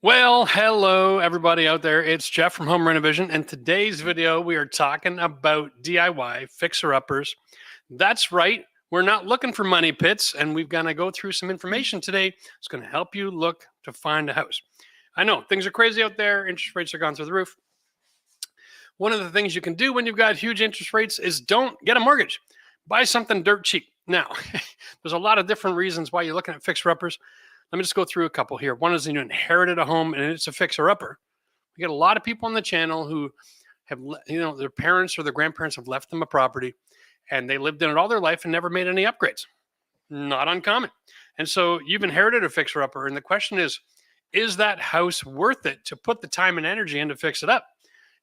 Well, hello everybody out there. It's Jeff from Home Renovision, and today's video we are talking about DIY fixer-uppers. That's right. We're not looking for money pits, and we're going to go through some information today. It's going to help you look to find a house. I know things are crazy out there. Interest rates are gone through the roof. One of the things you can do when you've got huge interest rates is don't get a mortgage. Buy something dirt cheap. Now, there's a lot of different reasons why you're looking at fixer-uppers. Let me just go through a couple here. One is you inherited a home and it's a fixer-upper. We get a lot of people on the channel who have, their parents or their grandparents have left them a property and they lived in it all their life and never made any upgrades. Not uncommon. And so you've inherited a fixer-upper. And the question is that house worth it to put the time and energy in to fix it up?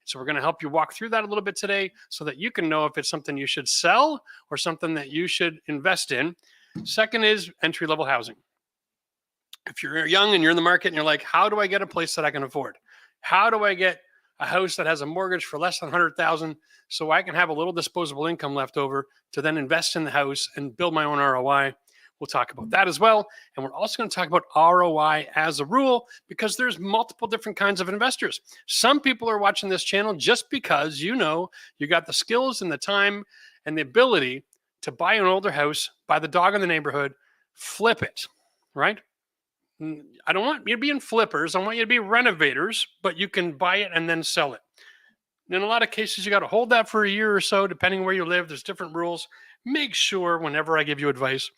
So we're going to help you walk through that a little bit today so that you can know if it's something you should sell or something that you should invest in. Second is entry-level housing. If you're young and you're in the market and you're like, how do I get a place that I can afford? How do I get a house that has a mortgage for less than $100,000 so I can have a little disposable income left over to then invest in the house and build my own ROI? We'll talk about that as well. And we're also going to talk about ROI as a rule because there's multiple different kinds of investors. Some people are watching this channel just because you got the skills and the time and the ability to buy an older house, buy the dog in the neighborhood, flip it, right? I don't want you to be in flippers. I want you to be renovators, but you can buy it and then sell it. In a lot of cases, you got to hold that for a year or so, depending where you live. There's different rules. Make sure whenever I give you advice,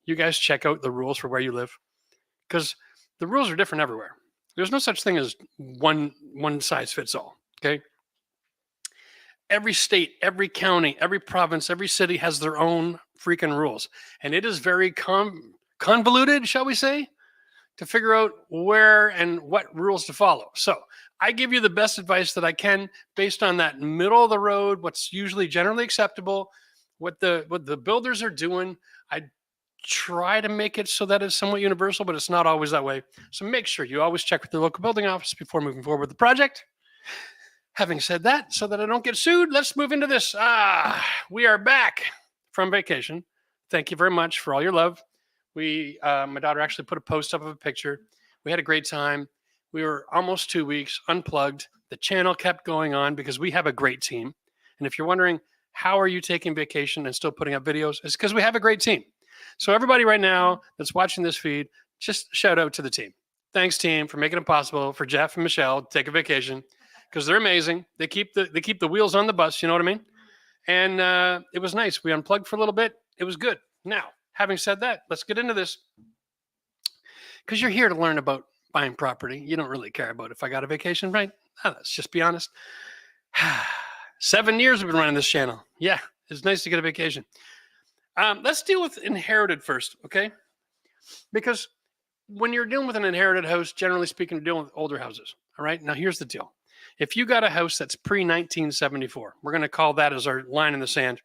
you guys check out the rules for where you live because the rules are different everywhere. There's no such thing as one size fits all, okay? Every state, every county, every province, every city has their own freaking rules. And it is very convoluted, shall we say, to figure out where and what rules to follow. So I give you the best advice that I can based on that middle of the road, what's usually generally acceptable, what the builders are doing. I try to make it so that it's somewhat universal, but it's not always that way. So make sure you always check with the local building office before moving forward with the project. Having said that, so that I don't get sued, let's move into this. We are back from vacation. Thank you very much for all your love. My daughter actually put a post up of a picture. We had a great time. We were almost 2 weeks unplugged. The channel kept going on because we have a great team. And if you're wondering, how are you taking vacation and still putting up videos? It's because we have a great team. So everybody right now that's watching this feed, just shout out to the team. Thanks, team, for making it possible for Jeff and Michelle to take a vacation because they're amazing. They keep the wheels on the bus, you know what I mean? And it was nice. We unplugged for a little bit. It was good. Now, having said that, let's get into this because you're here to learn about buying property. You don't really care about if I got a vacation, right? Let's just be honest. 7 years we've been running this channel. Yeah, it's nice to get a vacation. Let's deal with inherited first, okay? Because when you're dealing with an inherited house, generally speaking, you're dealing with older houses, all right? Now, here's the deal. If you got a house that's pre-1974, we're going to call that as our line in the sand.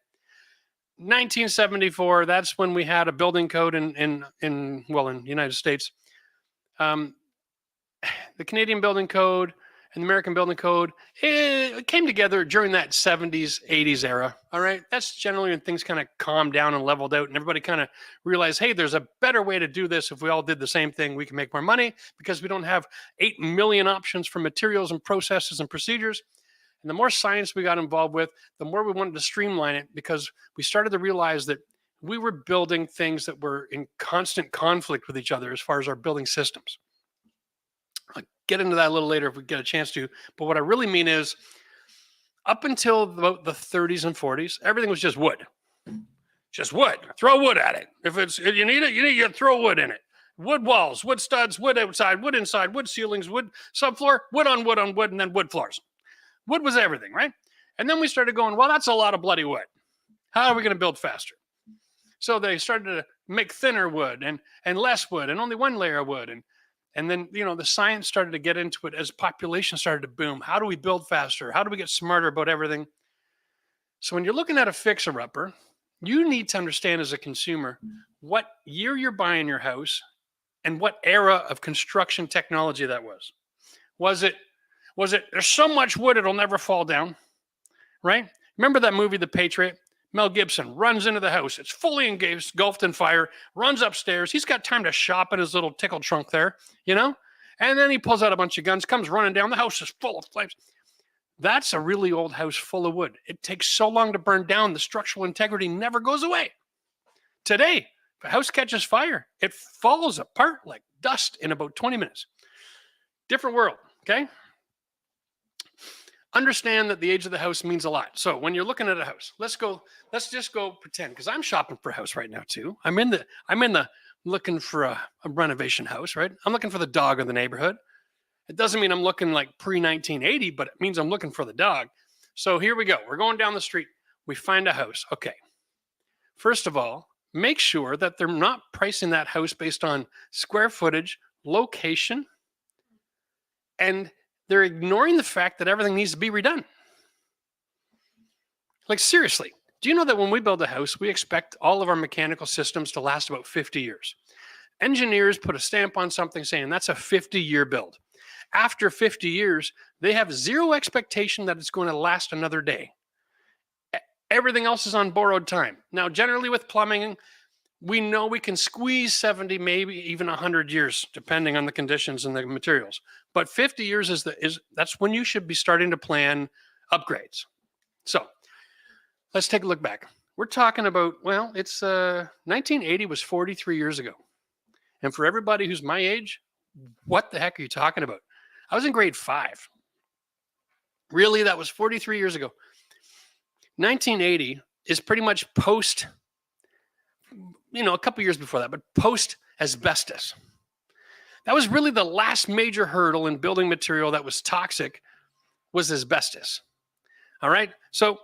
1974, that's when we had a building code in the United States. The Canadian building code and the American building code, it came together during that 70s, 80s era. All right. That's generally when things kind of calmed down and leveled out and everybody kind of realized, hey, there's a better way to do this. If we all did the same thing, we can make more money because we don't have 8 million options for materials and processes and procedures. And the more science we got involved with, the more we wanted to streamline it because we started to realize that we were building things that were in constant conflict with each other as far as our building systems. I'll get into that a little later if we get a chance to. But what I really mean is up until about the 30s and 40s, everything was just wood. Just wood. Throw wood at it. If you need it, you throw wood in it. Wood walls, wood studs, wood outside, wood inside, wood ceilings, wood subfloor, wood on wood on wood, and then wood floors. Wood was everything, right? And then we started going, well, that's a lot of bloody wood. How are we going to build faster? So they started to make thinner wood and less wood and only one layer of wood. And then, the science started to get into it as population started to boom. How do we build faster? How do we get smarter about everything? So when you're looking at a fixer-upper, you need to understand as a consumer what year you're buying your house and what era of construction technology that was. Was it there's so much wood it'll never fall down, right? Remember that movie, The Patriot? Mel Gibson runs into the house. It's fully engulfed in fire, runs upstairs. He's got time to shop in his little tickle trunk there, And then he pulls out a bunch of guns, comes running down. The house is full of flames. That's a really old house full of wood. It takes so long to burn down. The structural integrity never goes away. Today, if a house catches fire, it falls apart like dust in about 20 minutes. Different world, okay? Understand that the age of the house means a lot. So when you're looking at a house, let's just go pretend, because I'm shopping for a house right now too. I'm in the looking for a renovation house, right? I'm looking for the dog of the neighborhood. It doesn't mean I'm looking like pre-1980, but it means I'm looking for the dog. So here we go. We're going down the street. We find a house. Okay. First of all, make sure that they're not pricing that house based on square footage, location, and they're ignoring the fact that everything needs to be redone. Like, seriously, do you know that when we build a house, we expect all of our mechanical systems to last about 50 years? Engineers put a stamp on something saying that's a 50-year build. After 50 years, they have zero expectation that it's going to last another day. Everything else is on borrowed time. Now, generally with plumbing, we know we can squeeze 70, maybe even 100 years, depending on the conditions and the materials. But 50 years that's when you should be starting to plan upgrades. So let's take a look back. We're talking about, well, it's 1980 was 43 years ago. And for everybody who's my age, what the heck are you talking about? I was in grade 5. Really, that was 43 years ago. 1980 is pretty much post, a couple years before that, but post asbestos. That was really the last major hurdle in building material that was toxic, was asbestos. All right. So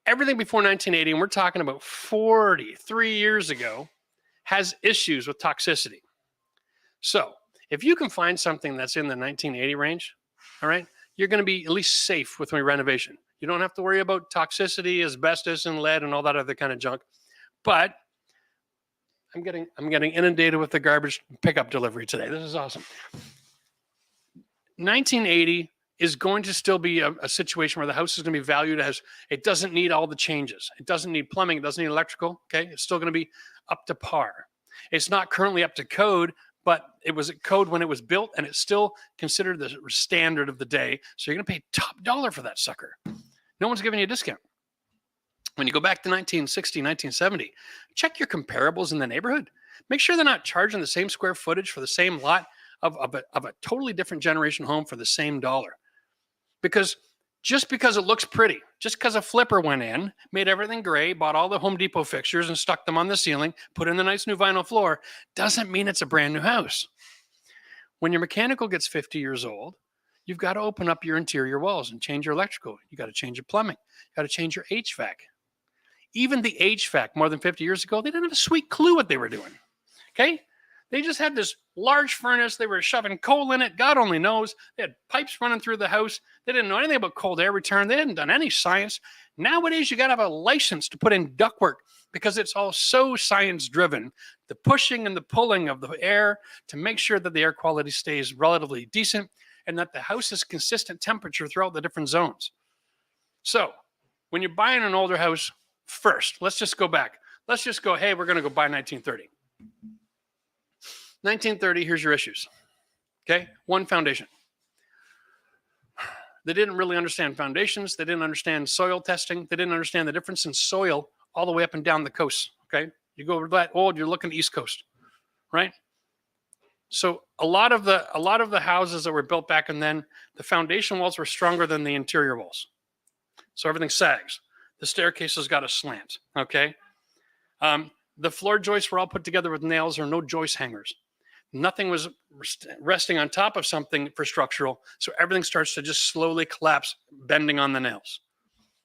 everything before 1980, and we're talking about 43 years ago, has issues with toxicity. So if you can find something that's in the 1980 range, all right, you're going to be at least safe with my renovation. You don't have to worry about toxicity, asbestos, and lead, and all that other kind of junk. But I'm getting inundated with the garbage pickup delivery today. This is awesome. 1980 is going to still be a situation where the house is going to be valued as, it doesn't need all the changes. It doesn't need plumbing. It doesn't need electrical. Okay. It's still going to be up to par. It's not currently up to code, but it was at code when it was built, and it's still considered the standard of the day. So you're going to pay top dollar for that sucker. No one's giving you a discount. When you go back to 1960, 1970, check your comparables in the neighborhood. Make sure they're not charging the same square footage for the same lot of a totally different generation home for the same dollar. Because just because it looks pretty, just because a flipper went in, made everything gray, bought all the Home Depot fixtures and stuck them on the ceiling, put in the nice new vinyl floor, doesn't mean it's a brand new house. When your mechanical gets 50 years old, you've got to open up your interior walls and change your electrical. You got to change your plumbing. You got to change your HVAC. Even the HVAC more than 50 years ago, they didn't have a sweet clue what they were doing. Okay? They just had this large furnace. They were shoving coal in it. God only knows. They had pipes running through the house. They didn't know anything about cold air return. They hadn't done any science. Nowadays, you got to have a license to put in ductwork because it's all so science driven. The pushing and the pulling of the air to make sure that the air quality stays relatively decent and that the house is consistent temperature throughout the different zones. So when you're buying an older house, first, let's just go back. Let's just go, hey, we're going to go buy 1930. 1930, here's your issues. Okay? One, foundation. They didn't really understand foundations. They didn't understand soil testing. They didn't understand the difference in soil all the way up and down the coast. Okay? You go over that old, you're looking East Coast, right? So a lot of the houses that were built back and then, the foundation walls were stronger than the interior walls. So everything sags. The staircase has got a slant. Okay? The floor joists were all put together with nails or no joist hangers. Nothing was resting on top of something for structural, so everything starts to just slowly collapse, bending on the nails.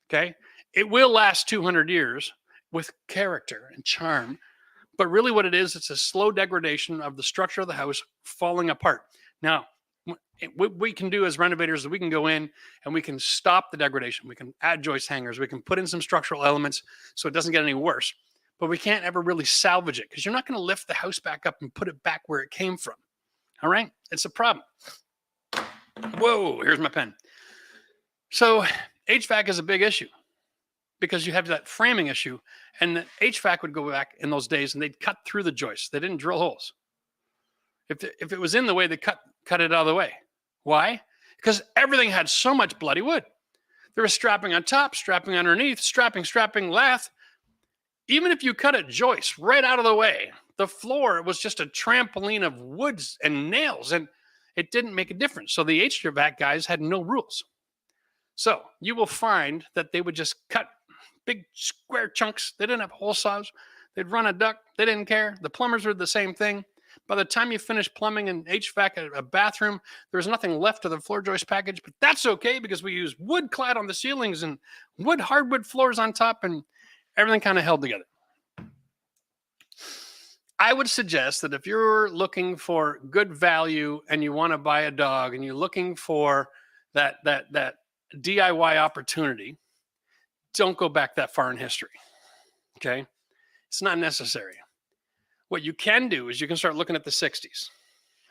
Okay? It will last 200 years with character and charm, but really what it is, it's a slow degradation of the structure of the house falling apart. Now, what we can do as renovators is we can go in and we can stop the degradation. We can add joist hangers. We can put in some structural elements so it doesn't get any worse. But we can't ever really salvage it because you're not going to lift the house back up and put it back where it came from. All right? It's a problem. Whoa, here's my pen. So HVAC is a big issue because you have that framing issue, and the HVAC would go back in those days and they'd cut through the joists. They didn't drill holes. If it was in the way, they cut it out of the way. Why? Because everything had so much bloody wood. There was strapping on top, strapping underneath, strapping, lath. Even if you cut a joist right out of the way, the floor was just a trampoline of woods and nails, and it didn't make a difference. So the HVAC guys had no rules. So you will find that they would just cut big square chunks. They didn't have hole saws. They'd run a duct. They didn't care. The plumbers were the same thing. By the time you finish plumbing and HVAC at a bathroom, there was nothing left of the floor joist package, but that's okay because we use wood clad on the ceilings and hardwood floors on top, and everything kind of held together. I would suggest that if you're looking for good value and you want to buy a dog and you're looking for that DIY opportunity, don't go back that far in history. Okay? It's not necessary. What you can do is you can start looking at the 60s.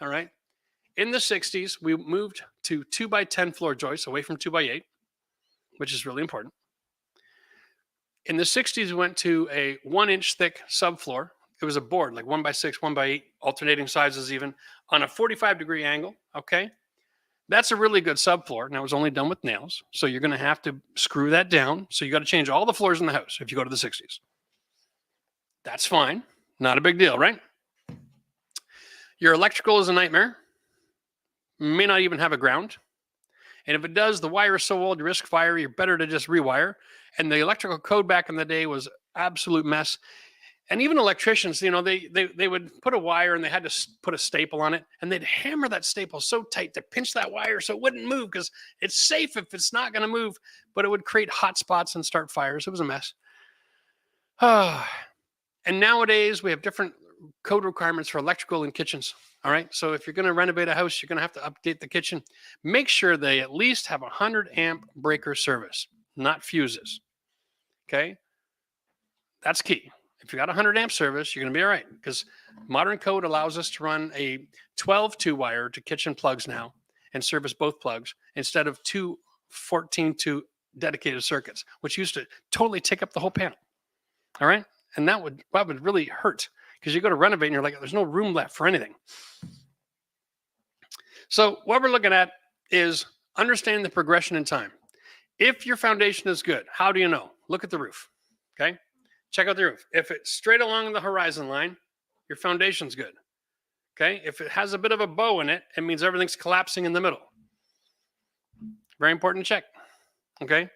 All right? In the 60s, we moved to 2x10 floor joists away from 2x8, which is really important. In the 60s, we went to a 1-inch thick subfloor. It was a board, like 1x6, 1x8, alternating sizes even, on a 45-degree angle. Okay? That's a really good subfloor. Now, it was only done with nails, so you're going to have to screw that down. So you got to change all the floors in the house if you go to the 60s. That's fine. Not a big deal, right? Your electrical is a nightmare. May not even have a ground. And if it does, the wire is so old, you risk fire, you're better to just rewire. And the electrical code back in the day was absolute mess. And even electricians, they would put a wire and they had to put a staple on it, and they'd hammer that staple so tight to pinch that wire so it wouldn't move, because it's safe if it's not going to move, but it would create hot spots and start fires. It was a mess. And nowadays we have different code requirements for electrical in kitchens. All right. So if you're going to renovate a house, you're going to have to update the kitchen. Make sure they at least have a 100 amp breaker service, not fuses. Okay. That's key. If you got a 100 amp service, you're going to be all right, because modern code allows us to run a 12 2-wire to kitchen plugs now and service both plugs instead of 2 14-2 dedicated circuits, which used to totally take up the whole panel. All right. And that would really hurt, because you go to renovate and you're like, there's no room left for anything. So what we're looking at is understanding the progression in time. If your foundation is good, how do you know? Look at the roof. Okay. Check out the roof. If it's straight along the horizon line, your foundation's good. Okay. If it has a bit of a bow in it, it means everything's collapsing in the middle. Very important to check. Okay.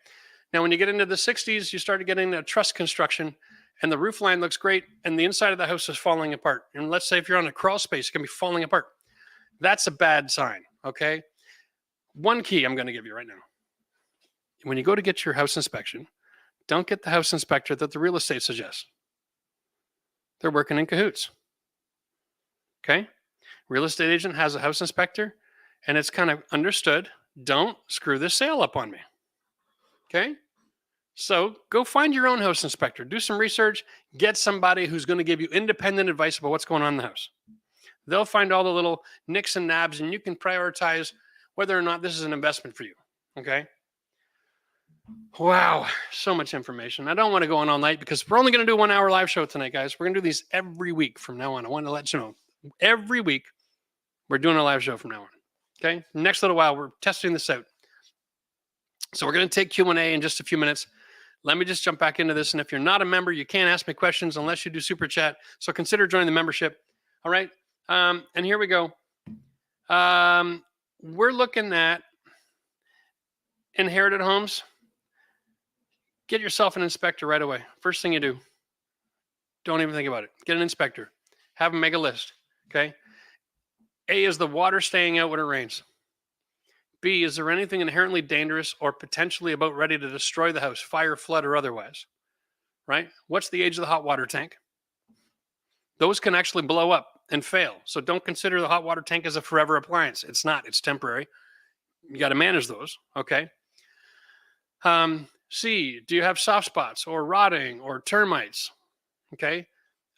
Now, when you get into the 60s, you started getting a truss construction, and the roof line looks great, and the inside of the house is falling apart. And let's say if you're on a crawl space, it can be falling apart. That's a bad sign, okay? One key I'm going to give you right now. When you go to get your house inspection, don't get the house inspector that the real estate suggests. They're working in cahoots, okay? Real estate agent has a house inspector, and it's kind of understood, don't screw this sale up on me, okay? So go find your own house inspector, do some research, get somebody who's going to give you independent advice about what's going on in the house. They'll find all the little nicks and nabs, and you can prioritize whether or not this is an investment for you. Okay. Wow. So much information. I don't want to go on all night, because we're only going to do a 1-hour live show tonight, guys. We're going to do these every week from now on. I want to let you know, every week we're doing a live show from now on. Okay. Next little while, we're testing this out. So we're going to take Q&A in just a few minutes. Let me just jump back into this. And if you're not a member, you can't ask me questions unless you do super chat. So consider joining the membership. All right. And here we go. We're looking at inherited homes. Get yourself an inspector right away. First thing you do. Don't even think about it. Get an inspector. Have them make a list. Okay. A, is the water staying out when it rains? B, is there anything inherently dangerous or potentially about ready to destroy the house, fire, flood, or otherwise? Right? What's the age of the hot water tank? Those can actually blow up and fail. So don't consider the hot water tank as a forever appliance. It's not. It's temporary. You got to manage those. Okay. C, do you have soft spots or rotting or termites? Okay.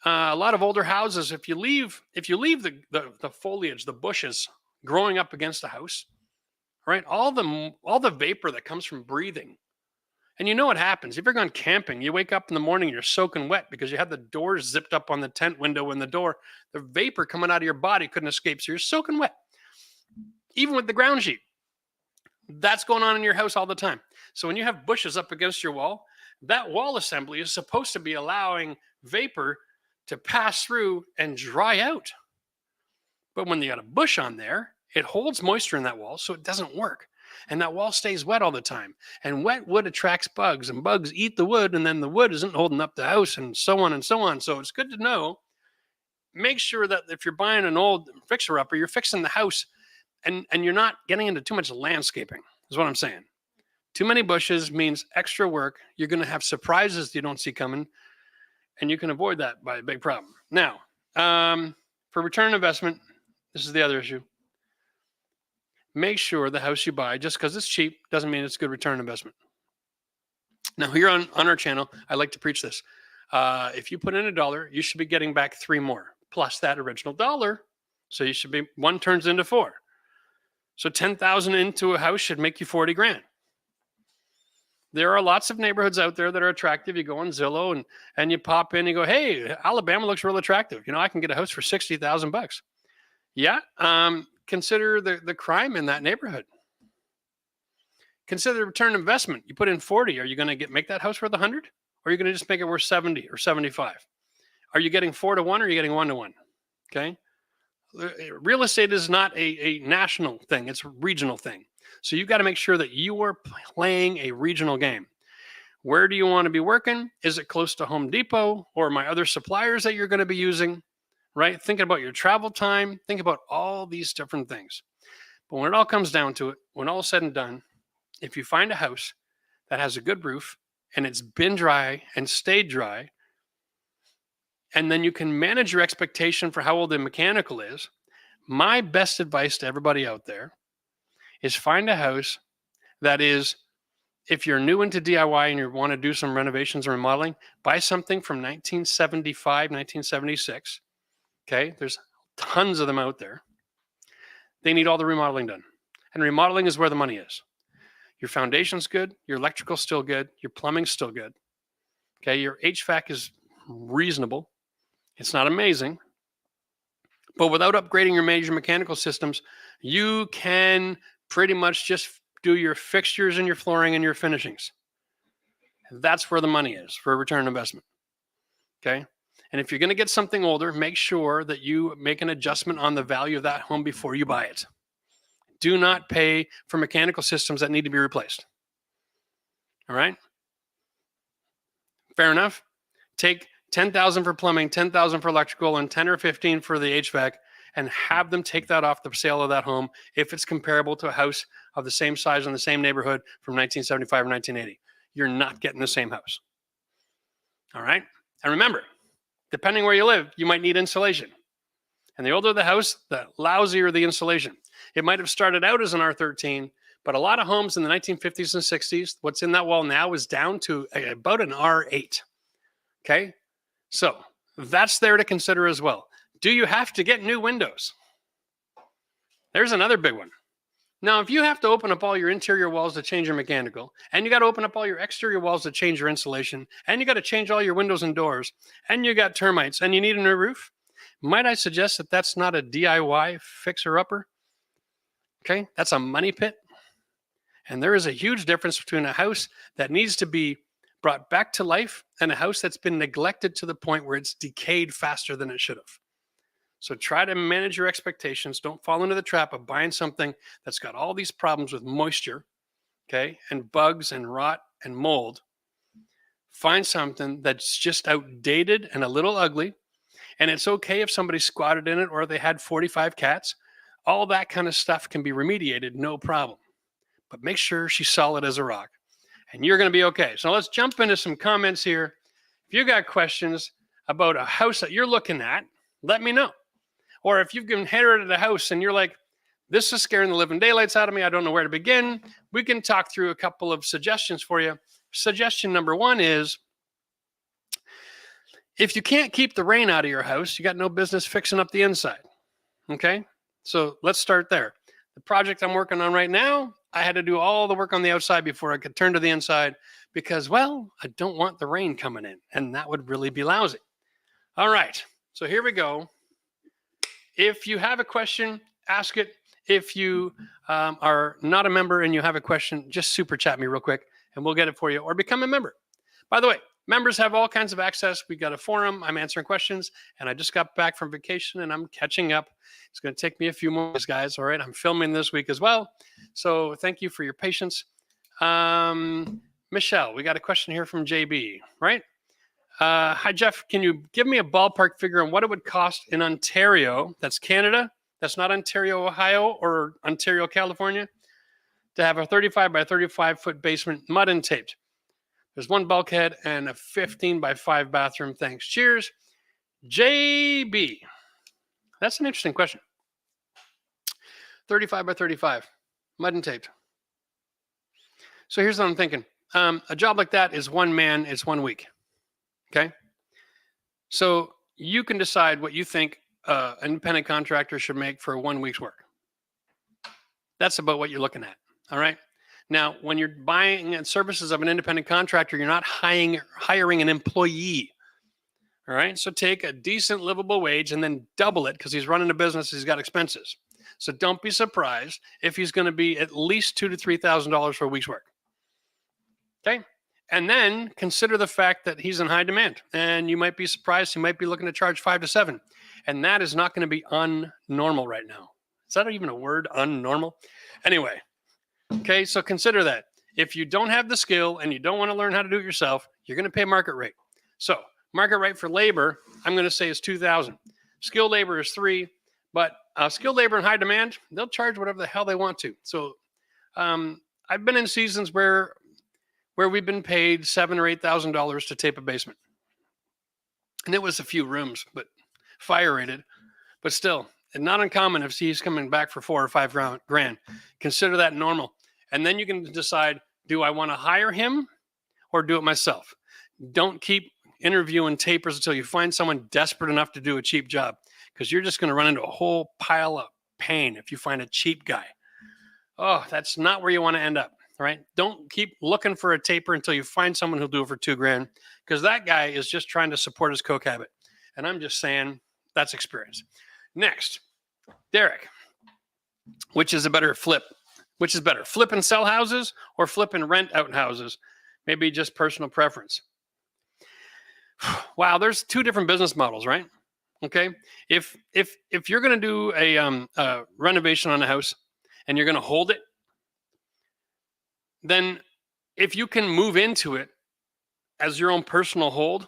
A lot of older houses, if you leave the foliage, the bushes growing up against the house, right? All the vapor that comes from breathing And you know what happens. If you're gone camping, you wake up in the morning, you're soaking wet because you had the doors zipped up on the tent window and the door. The vapor coming out of your body couldn't escape. So you're soaking wet, even with the ground sheet. That's going on in your house all the time. So when you have bushes up against your wall, that wall assembly is supposed to be allowing vapor to pass through and dry out. But when you got a bush on there, it holds moisture in that wall, so it doesn't work. And that wall stays wet all the time. And wet wood attracts bugs, and bugs eat the wood, and then the wood isn't holding up the house, and so on and so on. So it's good to know. Make sure that if you're buying an old fixer-upper, you're fixing the house, and you're not getting into too much landscaping, is what I'm saying. Too many bushes means extra work. You're going to have surprises you don't see coming, and you can avoid that by a big problem. Now, for return on investment, this is the other issue. Make sure the house you buy, just because it's cheap, doesn't mean it's good return on investment. Now, here on our channel, I like to preach this. If you put in $1, you should be getting back 3 more, plus that original $1. So you should be, 1 turns into 4. So 10,000 into a house should make you 40 grand. There are lots of neighborhoods out there that are attractive. You go on Zillow and you pop in and you go, hey, Alabama looks real attractive. I can get a house for $60,000. Yeah. Consider the crime in that neighborhood. Consider the return on investment. You put in 40. Are you going to make that house worth 100? Or are you going to just make it worth 70 or 75? Are you getting 4 to 1 or are you getting 1 to 1? Okay. Real estate is not a national thing. It's a regional thing. So you've got to make sure that you are playing a regional game. Where do you want to be working? Is it close to Home Depot or my other suppliers that you're going to be using? Right? Thinking about your travel time. Think about all these different things. But when it all comes down to it, when all is said and done, if you find a house that has a good roof and it's been dry and stayed dry, and then you can manage your expectation for how old the mechanical is, my best advice to everybody out there is find a house that is, if you're new into DIY and you want to do some renovations or remodeling, buy something from 1975, 1976. Okay, there's tons of them out there. They need all the remodeling done. And remodeling is where the money is. Your foundation's good, your electrical's still good, your plumbing's still good. Okay, your HVAC is reasonable. It's not amazing. But without upgrading your major mechanical systems, you can pretty much just do your fixtures and your flooring and your finishings. That's where the money is for a return on investment. Okay? And if you're going to get something older, make sure that you make an adjustment on the value of that home before you buy it. Do not pay for mechanical systems that need to be replaced. All right? Fair enough? Take $10,000 for plumbing, $10,000 for electrical, and 10 or 15 for the HVAC, and have them take that off the sale of that home if it's comparable to a house of the same size in the same neighborhood from 1975 or 1980. You're not getting the same house. All right? And remember, depending where you live, you might need insulation. And the older the house, the lousier the insulation. It might have started out as an R13, but a lot of homes in the 1950s and 60s, what's in that wall now is down to about an R8. Okay? So that's there to consider as well. Do you have to get new windows? There's another big one. Now, if you have to open up all your interior walls to change your mechanical, and you got to open up all your exterior walls to change your insulation, and you got to change all your windows and doors, and you got termites, and you need a new roof, might I suggest that that's not a DIY fixer-upper? Okay, that's a money pit. And there is a huge difference between a house that needs to be brought back to life and a house that's been neglected to the point where it's decayed faster than it should have. So try to manage your expectations. Don't fall into the trap of buying something that's got all these problems with moisture, okay, and bugs and rot and mold. Find something that's just outdated and a little ugly. And it's okay if somebody squatted in it or they had 45 cats. All that kind of stuff can be remediated, no problem. But make sure she's solid as a rock. And you're going to be okay. So let's jump into some comments here. If you got questions about a house that you're looking at, let me know. Or if you've inherited a house and you're like, this is scaring the living daylights out of me, I don't know where to begin, we can talk through a couple of suggestions for you. Suggestion number 1 is, if you can't keep the rain out of your house, you got no business fixing up the inside. Okay? So let's start there. The project I'm working on right now, I had to do all the work on the outside before I could turn to the inside because, well, I don't want the rain coming in, and that would really be lousy. All right, so here we go. If you have a question, ask it. If you are not a member and you have a question, just super chat me real quick and we'll get it for you, or become a member. By the way, members have all kinds of access. We got a forum. I'm answering questions, and I just got back from vacation and I'm catching up. It's going to take me a few more days, guys. All right, I'm filming this week as well. So thank you for your patience. Michelle, we got a question here from JB, right? Hi, Jeff. Can you give me a ballpark figure on what it would cost in Ontario? That's Canada. That's not Ontario, Ohio, or Ontario, California, to have a 35 by 35 foot basement mud and taped. There's one bulkhead and a 15 by 5 bathroom. Thanks. Cheers. JB. That's an interesting question. 35 by 35, mud and taped. So here's what I'm thinking. A job like that is one man, it's 1 week. Okay. So you can decide what you think an independent contractor should make for 1 week's work. That's about what you're looking at. All right. Now, when you're buying services of an independent contractor, you're not hiring an employee. All right. So take a decent livable wage and then double it because he's running a business. He's got expenses. So don't be surprised if he's going to be at least $2,000 to $3,000 for a week's work. Okay. And then consider the fact that he's in high demand, and you might be surprised. He might be looking to charge 5 to 7, and that is not going to be unnormal right now. Is that even a word, unnormal? Anyway, okay, so consider that. If you don't have the skill and you don't want to learn how to do it yourself, you're going to pay market rate. So market rate for labor, I'm going to say is $2,000. Skilled labor is $3,000, but skilled labor in high demand, they'll charge whatever the hell they want to. So I've been in seasons where we've been paid $7,000 or $8,000 to tape a basement. And it was a few rooms, but fire rated, but still, and not uncommon if he's coming back for $4,000 or $5,000. Consider that normal. And then you can decide, do I want to hire him or do it myself? Don't keep interviewing tapers until you find someone desperate enough to do a cheap job, because you're just going to run into a whole pile of pain if you find a cheap guy. Oh, that's not where you want to end up. Right? Don't keep looking for a taper until you find someone who'll do it for $2,000, because that guy is just trying to support his coke habit. And I'm just saying that's experience. Next, Derek, which is a better flip? Which is better, flip and sell houses or flip and rent out houses? Maybe just personal preference. Wow, there's two different business models, right? Okay, if you're going to do a renovation on a house and you're going to hold it, then if you can move into it as your own personal hold,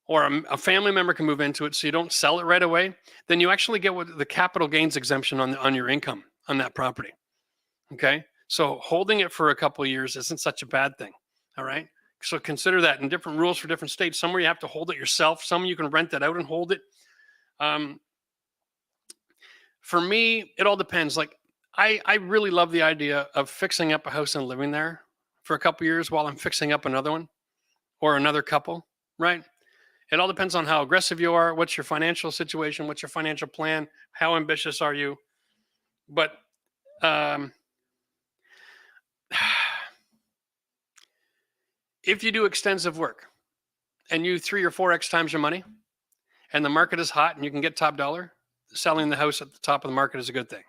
or a family member can move into it so you don't sell it right away, then you actually get what the capital gains exemption on your income on that property. Okay, so holding it for a couple of years isn't such a bad thing. All right, so consider that, and different rules for different states. Somewhere you have to hold it yourself, some you can rent it out and hold it. For me, it all depends. Like, I really love the idea of fixing up a house and living there for a couple years while I'm fixing up another one or another couple, right? It all depends on how aggressive you are, what's your financial situation, what's your financial plan, how ambitious are you. But if you do extensive work and you 3 or 4x times your money and the market is hot and you can get top dollar, selling the house at the top of the market is a good thing.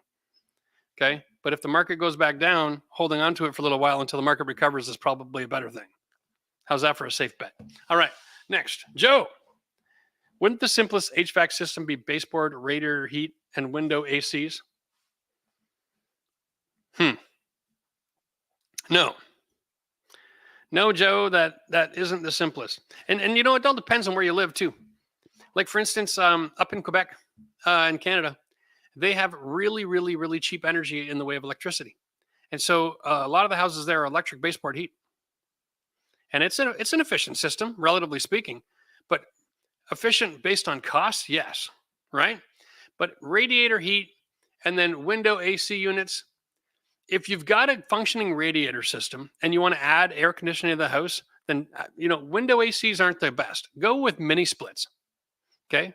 Okay. But if the market goes back down, holding on to it for a little while until the market recovers is probably a better thing. How's that for a safe bet? All right. Next, Joe. Wouldn't the simplest HVAC system be baseboard, radiator heat, and window ACs? No. No, Joe, that isn't the simplest. And you know, it all depends on where you live too. Like, for instance, up in Quebec, in Canada, they have really, really, really cheap energy in the way of electricity. And so a lot of the houses there are electric baseboard heat. And it's an efficient system, relatively speaking, but efficient based on cost, yes, right? But radiator heat and then window AC units, if you've got a functioning radiator system and you want to add air conditioning to the house, then, window ACs aren't the best. Go with mini splits, okay?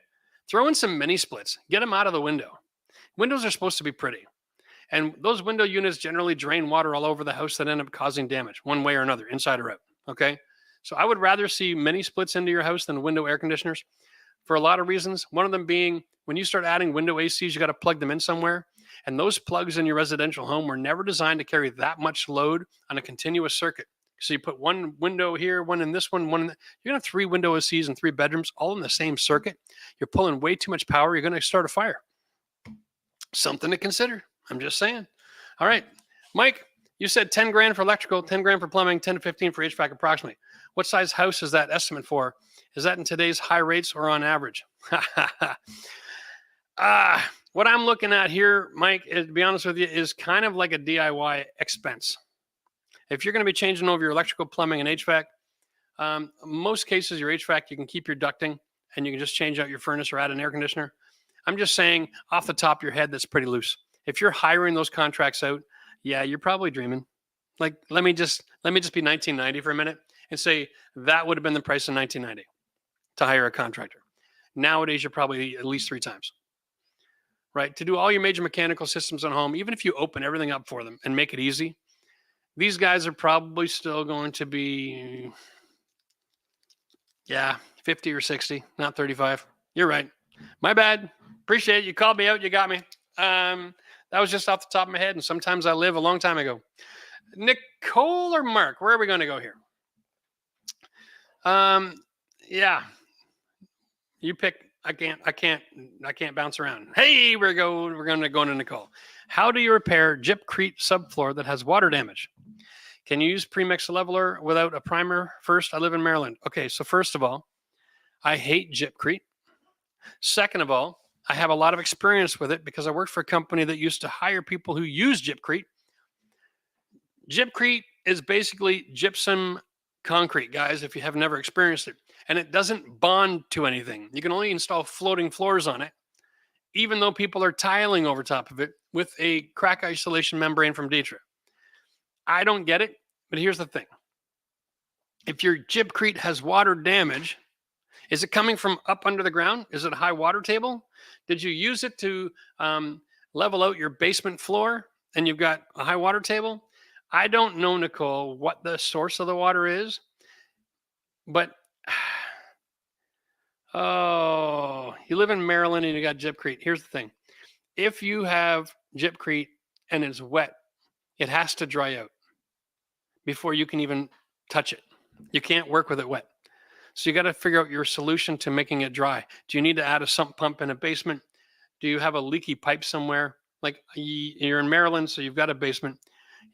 Throw in some mini splits. Get them out of the window. Windows are supposed to be pretty. And those window units generally drain water all over the house that end up causing damage one way or another, inside or out. Okay. So I would rather see mini splits into your house than window air conditioners for a lot of reasons. One of them being when you start adding window ACs, you got to plug them in somewhere. And those plugs in your residential home were never designed to carry that much load on a continuous circuit. So you put one window here, one in this one, you're going to have 3 window ACs in 3 bedrooms, all in the same circuit. You're pulling way too much power. You're going to start a fire. Something to consider. I'm just saying. All right, Mike, you said 10 grand for electrical, 10 grand for plumbing, 10 to 15 for HVAC approximately. What size house is that estimate for? Is that in today's high rates or on average? What I'm looking at here, Mike, to be honest with you, is kind of like a DIY expense. If you're going to be changing over your electrical, plumbing, and HVAC, most cases your HVAC, you can keep your ducting and you can just change out your furnace or add an air conditioner. I'm just saying off the top of your head, that's pretty loose. If you're hiring those contracts out, yeah, you're probably dreaming. Like, let me just be 1990 for a minute and say that would have been the price in 1990 to hire a contractor. Nowadays, you're probably at least 3 times. Right? To do all your major mechanical systems at home, even if you open everything up for them and make it easy, these guys are probably still going to be, 50 or 60, not 35. You're right. My bad. Appreciate it. You called me out. You got me. That was just off the top of my head, and sometimes I live a long time ago. Nicole or Mark? Where are we going to go here? You pick. I can't bounce around. Hey, we're going to go to Nicole. How do you repair gypcrete subfloor that has water damage? Can you use premix leveler without a primer? First, I live in Maryland. Okay, so first of all, I hate gypcrete. Second of all, I have a lot of experience with it because I worked for a company that used to hire people who use gypcrete. Gypcrete is basically gypsum concrete, guys, if you have never experienced it. And it doesn't bond to anything. You can only install floating floors on it, even though people are tiling over top of it with a crack isolation membrane from Dietrich. I don't get it, but here's the thing. If your gypcrete has water damage, is it coming from up under the ground? Is it a high water table? Did you use it to level out your basement floor and you've got a high water table? I don't know, Nicole, what the source of the water is, but you live in Maryland and you got gypcrete. Here's the thing. If you have gypcrete and it's wet, it has to dry out before you can even touch it. You can't work with it wet. So you got to figure out your solution to making it dry. Do you need to add a sump pump in a basement? Do you have a leaky pipe somewhere? Like you're in Maryland, so you've got a basement.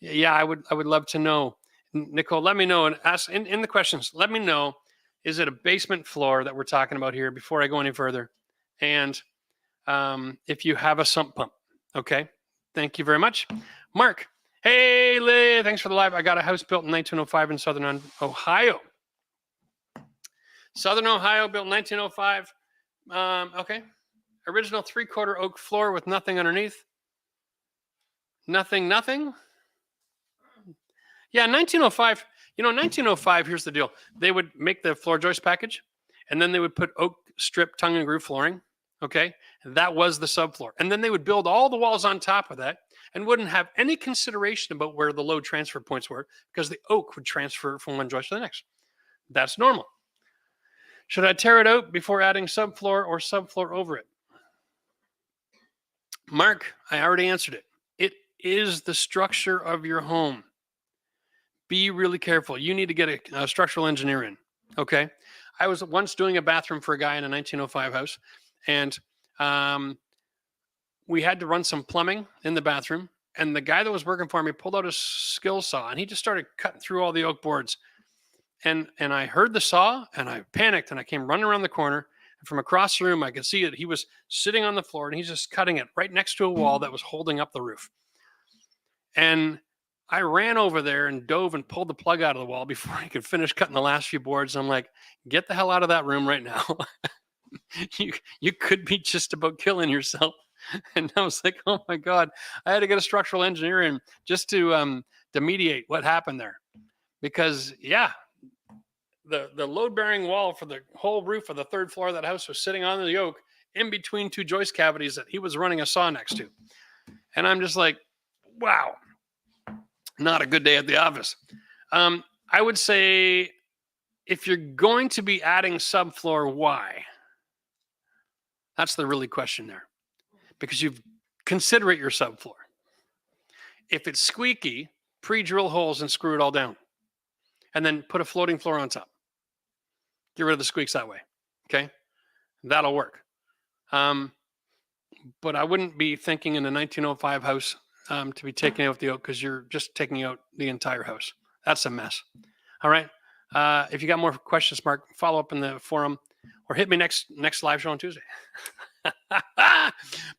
Yeah, I would love to know. Nicole, let me know and ask in the questions. Let me know, is it a basement floor that we're talking about here before I go any further? And if you have a sump pump, okay? Thank you very much. Mark, hey, Lee, thanks for the live. I got a house built in 1905 in Southern Ohio. Southern Ohio, built in 1905. Okay. Original 3/4 oak floor with nothing underneath. Nothing. Yeah, 1905. 1905, here's the deal. They would make the floor joist package, and then they would put oak strip tongue and groove flooring. Okay. That was the subfloor. And then they would build all the walls on top of that and wouldn't have any consideration about where the load transfer points were because the oak would transfer from one joist to the next. That's normal. Should I tear it out before adding subfloor or subfloor over it? Mark, I already answered it. It is the structure of your home. Be really careful. You need to get a structural engineer in, okay? I was once doing a bathroom for a guy in a 1905 house, and we had to run some plumbing in the bathroom, and the guy that was working for me pulled out a skill saw, and he just started cutting through all the oak boards. And I heard the saw, and I panicked, and I came running around the corner. And from across the room, I could see it. He was sitting on the floor, and he's just cutting it right next to a wall that was holding up the roof. And I ran over there and dove and pulled the plug out of the wall before I could finish cutting the last few boards. I'm like, get the hell out of that room right now. You could be just about killing yourself. And I was like, oh my God, I had to get a structural engineer in just to mediate what happened there. Because the load-bearing wall for the whole roof of the 3rd floor of that house was sitting on the yoke in between 2 joist cavities that he was running a saw next to. And I'm just like, Wow. Not a good day at the office. I would say if you're going to be adding subfloor, why? That's the really question there. Because you've consider it your subfloor. If it's squeaky, pre-drill holes and screw it all down. And then put a floating floor on top. Get rid of the squeaks that way. Okay? That'll work. But I wouldn't be thinking in a 1905 house to be taking out the oak, because you're just taking out the entire house. That's a mess. All right. If you got more questions, Mark, follow up in the forum or hit me next live show on Tuesday.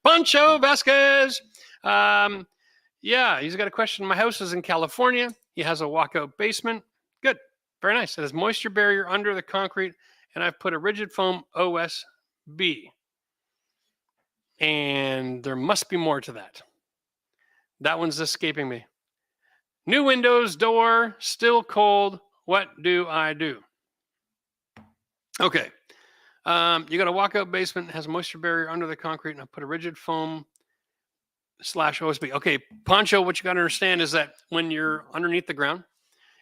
Pancho Vasquez. Yeah, he's got a question. My house is in California. He has a walkout basement. Good. Very nice. It has moisture barrier under the concrete, and I've put a rigid foam OSB. And there must be more to that. That one's escaping me. New windows, door, still cold. What do I do? Okay. You got a walkout basement, has a moisture barrier under the concrete, and I put a rigid foam /OSB. Okay, Pancho, what you got to understand is that when you're underneath the ground,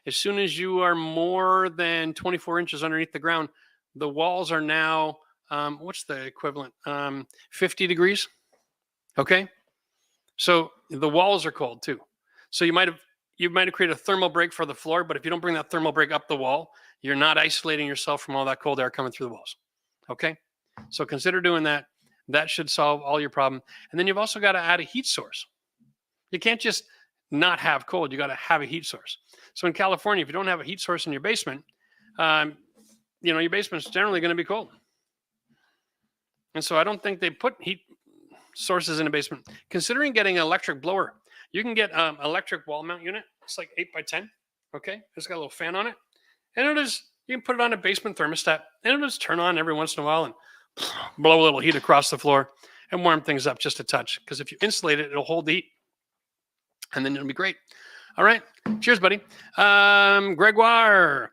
as soon as you are more than 24 inches underneath the ground, the walls are now, what's the equivalent? 50 degrees. Okay. So the walls are cold too. So you might have created a thermal break for the floor, but if you don't bring that thermal break up the wall, you're not isolating yourself from all that cold air coming through the walls. Okay. So consider doing that. That should solve all your problem. And then you've also got to add a heat source. You can't just not have cold. You got to have a heat source. So in California, if you don't have a heat source in your basement, your basement's generally going to be cold. And so I don't think they put heat sources in a basement. Considering getting an electric blower, you can get electric wall mount unit. It's like 8x10. Okay. It's got a little fan on it. And you can put it on a basement thermostat, and it'll just turn on every once in a while and blow a little heat across the floor and warm things up just a touch. Because if you insulate it, it'll hold the heat. And then it'll be great. All right. Cheers, buddy. Gregoire.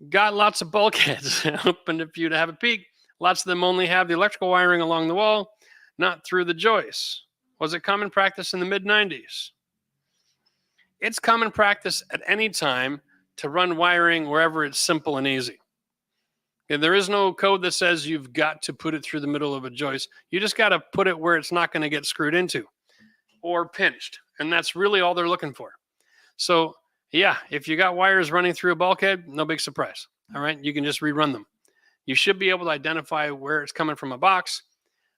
Got lots of bulkheads. Open for you to have a peek. Lots of them only have the electrical wiring along the wall, not through the joists. Was it common practice in the mid-90s? It's common practice at any time to run wiring wherever it's simple and easy. And there is no code that says you've got to put it through the middle of a joist. You just got to put it where it's not going to get screwed into or pinched. And that's really all they're looking for. So, yeah, if you got wires running through a bulkhead, no big surprise. All right, you can just rerun them. You should be able to identify where it's coming from a box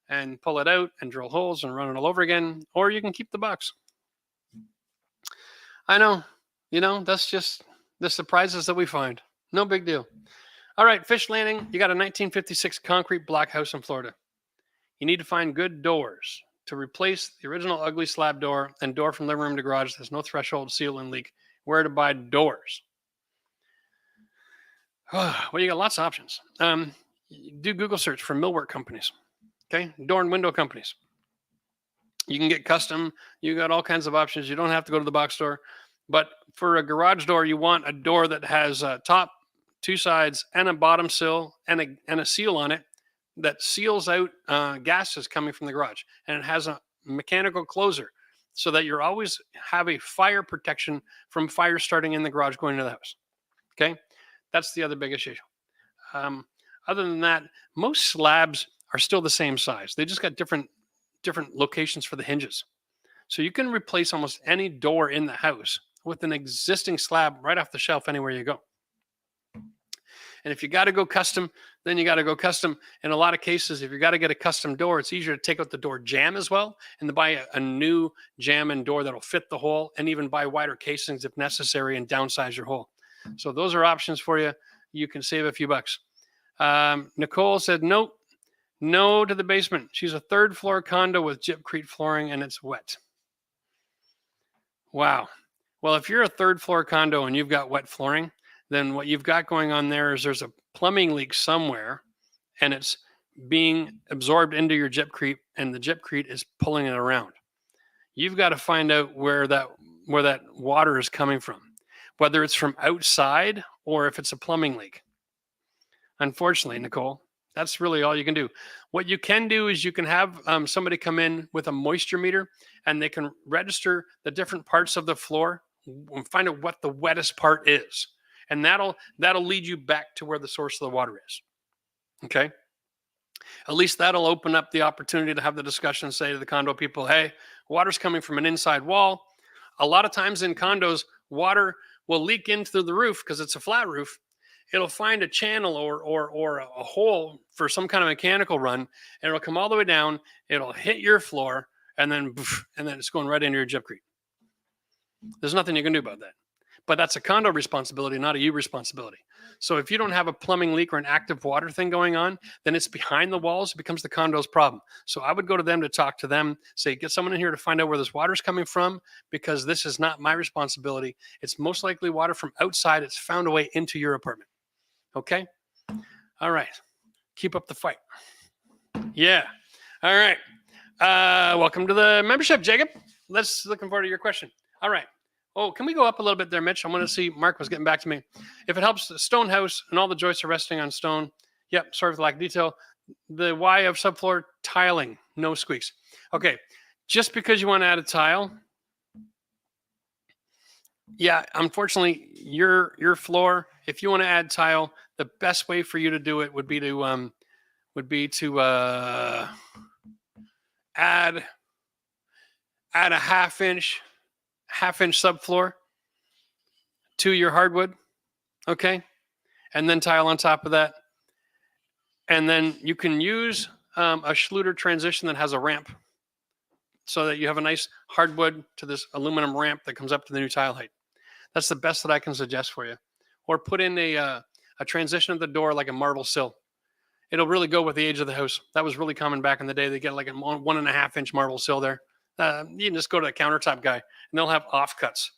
and pull it out and drill holes and run it all over again, or you can keep the box. I know, that's just the surprises that we find. No big deal. All right, Fish Landing, you got a 1956 concrete block house in Florida. You need to find good doors to replace the original ugly slab door and door from living room to garage. There's no threshold, seal, and leak. Where to buy doors? Well, you got lots of options. Do Google search for millwork companies. Okay, door and window companies. You can get custom. You got all kinds of options. You don't have to go to the box store. But for a garage door, you want a door that has a top, two sides, and a bottom sill, and a seal on it that seals out gases coming from the garage. And it has a mechanical closer so that you're always have a fire protection from fire starting in the garage going into the house. Okay, that's the other biggest issue. Other than that, most slabs are still the same size. They just got different locations for the hinges. So you can replace almost any door in the house with an existing slab right off the shelf anywhere you go. And if you got to go custom, then you got to go custom. In a lot of cases, if you got to get a custom door, it's easier to take out the door jamb as well and to buy a new jamb and door that'll fit the hole, and even buy wider casings if necessary and downsize your hole. So those are options for you. You can save a few bucks. Nicole said, nope, no to the basement. She's a third floor condo with gypcrete flooring and it's wet. Wow. Well, if you're a third floor condo and you've got wet flooring, then what you've got going on there is there's a plumbing leak somewhere and it's being absorbed into your gypcrete and the gypcrete is pulling it around. You've got to find out where that water is coming from, whether it's from outside or if it's a plumbing leak. Unfortunately, Nicole, That's really all you can do. What you can do is you can have somebody come in with a moisture meter, and they can register the different parts of the floor and find out what the wettest part is. And that'll lead you back to where the source of the water is. Okay. At least that'll open up the opportunity to have the discussion and say to the condo people, hey, water's coming from an inside wall. A lot of times in condos, water will leak in through the roof because it's a flat roof. It'll find a channel or a hole for some kind of mechanical run, and it'll come all the way down. It'll hit your floor, and then it's going right into your gypcrete. There's nothing you can do about that. But that's a condo responsibility, not a you responsibility. So if you don't have a plumbing leak or an active water thing going on, then it's behind the walls. It becomes the condo's problem. So I would go to them to talk to them, say, get someone in here to find out where this water is coming from, because this is not my responsibility. It's most likely water from outside. It's found a way into your apartment. Okay? All right. Keep up the fight. Yeah. All right. Welcome to the membership, Jacob. Looking forward to your question. All right. Oh, can we go up a little bit there, Mitch? I want to see. Mark was getting back to me. If it helps, the stone house and all the joists are resting on stone. Yep, sorry for the lack of detail. The why of subfloor tiling, no squeaks. Okay, just because you want to add a tile, yeah, unfortunately, your floor, if you want to add tile, the best way for you to do it would be to add a half inch subfloor to your hardwood, okay? And then tile on top of that. And then you can use a Schluter transition that has a ramp so that you have a nice hardwood to this aluminum ramp that comes up to the new tile height. That's the best that I can suggest for you. Or put in a transition at the door like a marble sill. It'll really go with the age of the house. That was really common back in the day. They get like a 1.5 inch marble sill there. You can just go to the countertop guy, and they'll have offcuts,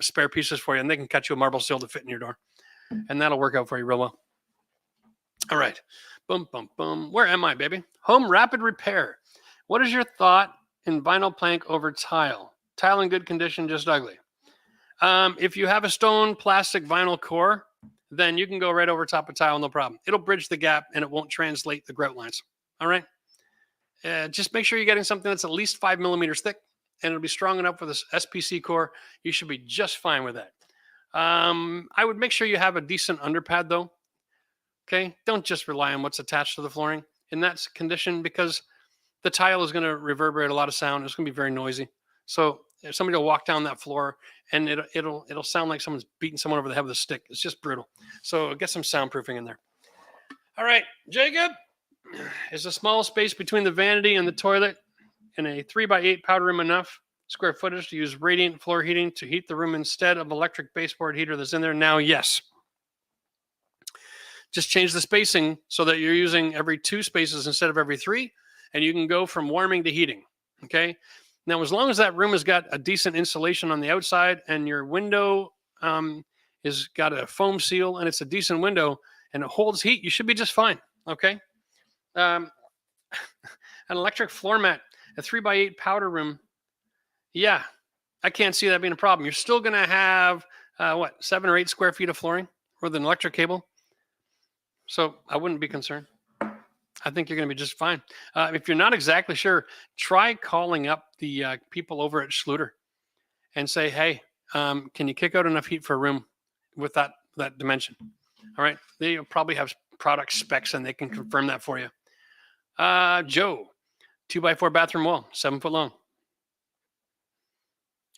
spare pieces for you, and they can cut you a marble sill to fit in your door. And that'll work out for you real well. All right. Boom, boom, boom. Where am I, baby? Home rapid repair. What is your thought in vinyl plank over tile? Tile in good condition, just ugly. If you have a stone, plastic, vinyl core, then you can go right over top of tile, no problem. It'll bridge the gap, and it won't translate the grout lines. All right? Just make sure you're getting something that's at least 5 millimeters thick, and it'll be strong enough for this SPC core. You should be just fine with that. I would make sure you have a decent underpad, though. Okay? Don't just rely on what's attached to the flooring in that condition, because the tile is going to reverberate a lot of sound. It's going to be very noisy. So if somebody will walk down that floor, and it'll sound like someone's beating someone over the head with a stick. It's just brutal. So get some soundproofing in there. All right, Jacob. Is a small space between the vanity and the toilet in a 3x8 powder room enough square footage to use radiant floor heating to heat the room instead of electric baseboard heater that's in there now? Yes. Just change the spacing so that you're using every 2 spaces instead of every 3, and you can go from warming to heating. Okay. Now, as long as that room has got a decent insulation on the outside and your window is got a foam seal and it's a decent window and it holds heat, you should be just fine. Okay. An electric floor mat, a 3x8 powder room. Yeah, I can't see that being a problem. You're still going to have 7 or 8 square feet of flooring with an electric cable. So I wouldn't be concerned. I think you're going to be just fine. If you're not exactly sure, try calling up the people over at Schluter and say, hey, can you kick out enough heat for a room with that dimension? All right. They probably have product specs and they can confirm that for you. Joe, 2x4 bathroom wall, 7 foot long.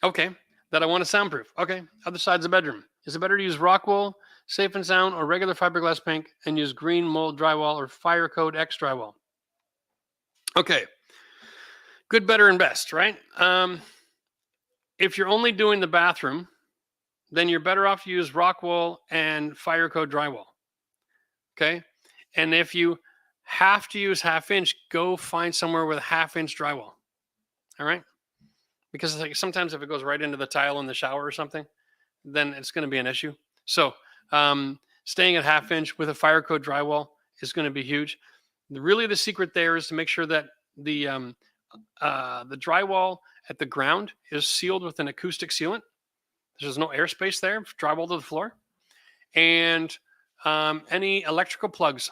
Okay. That I want to soundproof. Okay. Other side's the bedroom. Is it better to use Rockwool, Safe and Sound, or regular fiberglass paint and use green mold drywall or Fire Code X drywall? Okay. Good, better, and best, right? If you're only doing the bathroom, then you're better off to use Rockwool and Fire Code drywall. Okay. And if you have to use half inch, go find somewhere with a half inch drywall. All right. Because like sometimes if it goes right into the tile in the shower or something, then it's going to be an issue. So staying at half inch with a Fire Code drywall is going to be huge. Really, the secret there is to make sure that the drywall at the ground is sealed with an acoustic sealant. There's no airspace there, drywall to the floor. And any electrical plugs,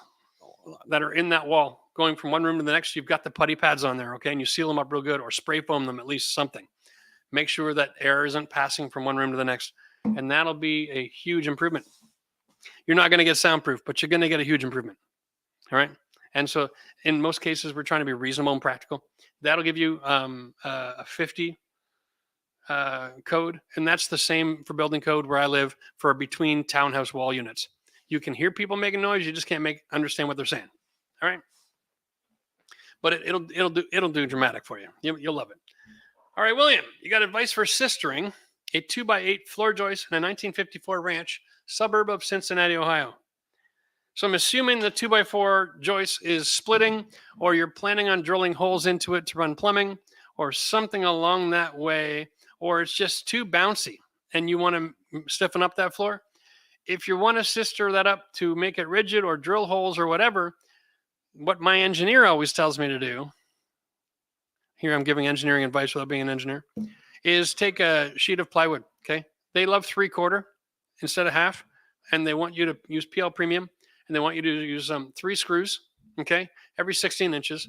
that are in that wall going from one room to the next, you've got the putty pads on there, okay? And you seal them up real good or spray foam them, at least something. Make sure that air isn't passing from one room to the next. And that'll be a huge improvement. You're not going to get soundproof, but you're going to get a huge improvement. All right. And so in most cases, we're trying to be reasonable and practical. That'll give you a 50 code. And that's the same for building code where I live for between townhouse wall units. You can hear people making noise. You just can't understand what they're saying. All right. But it'll do dramatic for you. You'll love it. All right, William, you got advice for sistering a 2x8 floor joist in a 1954 ranch, suburb of Cincinnati, Ohio. So I'm assuming the 2x4 joist is splitting, or you're planning on drilling holes into it to run plumbing, or something along that way, or it's just too bouncy and you want to stiffen up that floor. If you want to sister that up to make it rigid or drill holes or whatever, what my engineer always tells me to do, here I'm giving engineering advice without being an engineer, is take a sheet of plywood, okay? They love 3/4 instead of half, and they want you to use PL Premium, and they want you to use 3 screws, okay, every 16 inches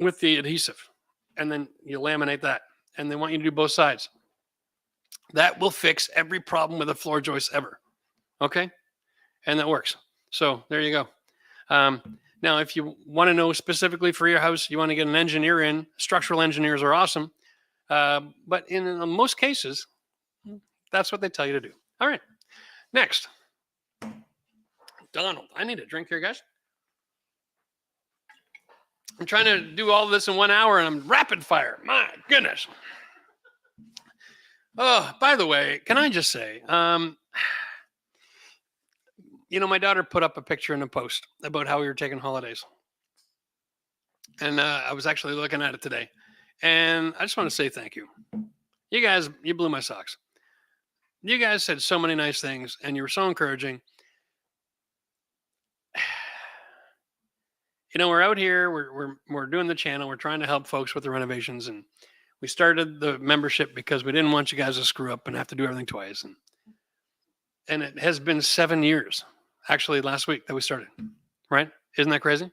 with the adhesive, and then you laminate that, and they want you to do both sides. That will fix every problem with a floor joist ever, okay? And that works. So there you go. Now, if you want to know specifically for your house, you want to get an engineer in. Structural engineers are awesome. But in most cases, that's what they tell you to do. All right. Next. Donald. I need a drink here, guys. I'm trying to do all of this in 1 hour, and I'm rapid fire. My goodness. Oh, by the way, can I just say, my daughter put up a picture in a post about how we were taking holidays. And I was actually looking at it today. And I just want to say thank you. You guys, you blew my socks. You guys said so many nice things, and you were so encouraging. We're out here. We're doing the channel. We're trying to help folks with the renovations. And we started the membership because we didn't want you guys to screw up and have to do everything twice. And it has been 7 years. Actually, last week that we started, right? Isn't that crazy?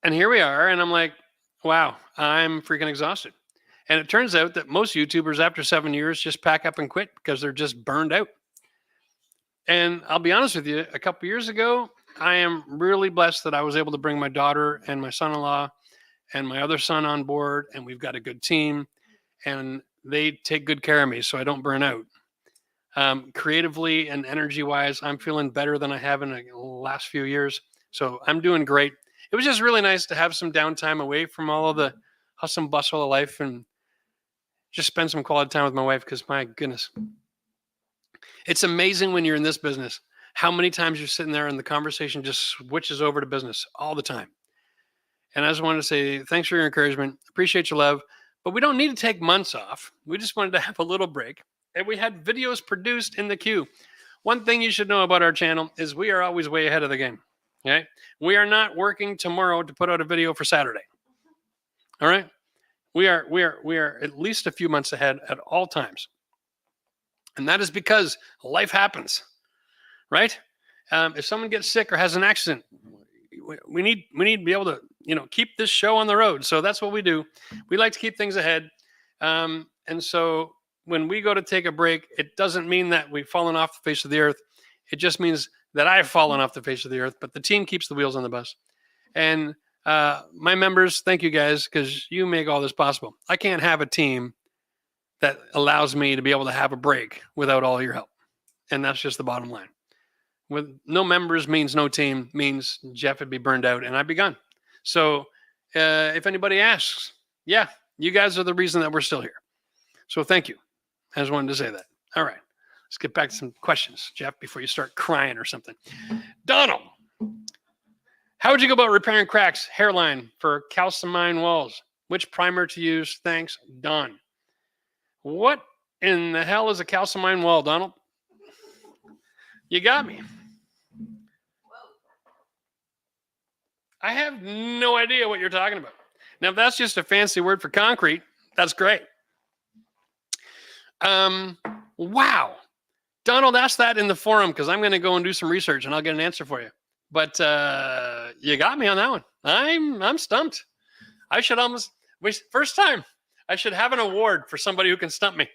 And here we are, and I'm like, wow, I'm freaking exhausted. And it turns out that most YouTubers after 7 years just pack up and quit because they're just burned out. And I'll be honest with you, a couple years ago, I am really blessed that I was able to bring my daughter and my son-in-law and my other son on board, and we've got a good team, and they take good care of me so I don't burn out. Creatively and energy-wise, I'm feeling better than I have in the last few years. So I'm doing great. It was just really nice to have some downtime away from all of the hustle and bustle of life and just spend some quality time with my wife, because my goodness. It's amazing when you're in this business, how many times you're sitting there and the conversation just switches over to business all the time. And I just wanted to say thanks for your encouragement. Appreciate your love. But we don't need to take months off. We just wanted to have a little break. And we had videos produced in the queue. One thing you should know about our channel is we are always way ahead of the game. Okay? We are not working tomorrow to put out a video for Saturday. All right? We are at least a few months ahead at all times. And that is because life happens. Right? If someone gets sick or has an accident, we need to be able to, keep this show on the road. So that's what we do. We like to keep things ahead. And so when we go to take a break, it doesn't mean that we've fallen off the face of the earth. It just means that I've fallen off the face of the earth, but the team keeps the wheels on the bus. And my members, thank you guys, because you make all this possible. I can't have a team that allows me to be able to have a break without all your help. And that's just the bottom line. With no members means no team, means Jeff would be burned out and I'd be gone. So if anybody asks, yeah, you guys are the reason that we're still here. So thank you. I just wanted to say that. All right. Let's get back to some questions, Jeff, before you start crying or something. Donald, how would you go about repairing cracks, hairline for calcimine walls? Which primer to use? Thanks, Don. What in the hell is a calcimine wall, Donald? You got me. I have no idea what you're talking about. Now, if that's just a fancy word for concrete, that's great. Wow. Donald, ask that in the forum, because I'm going to go and do some research and I'll get an answer for you. But you got me on that one. I'm stumped. I should almost first time. I should have an award for somebody who can stump me.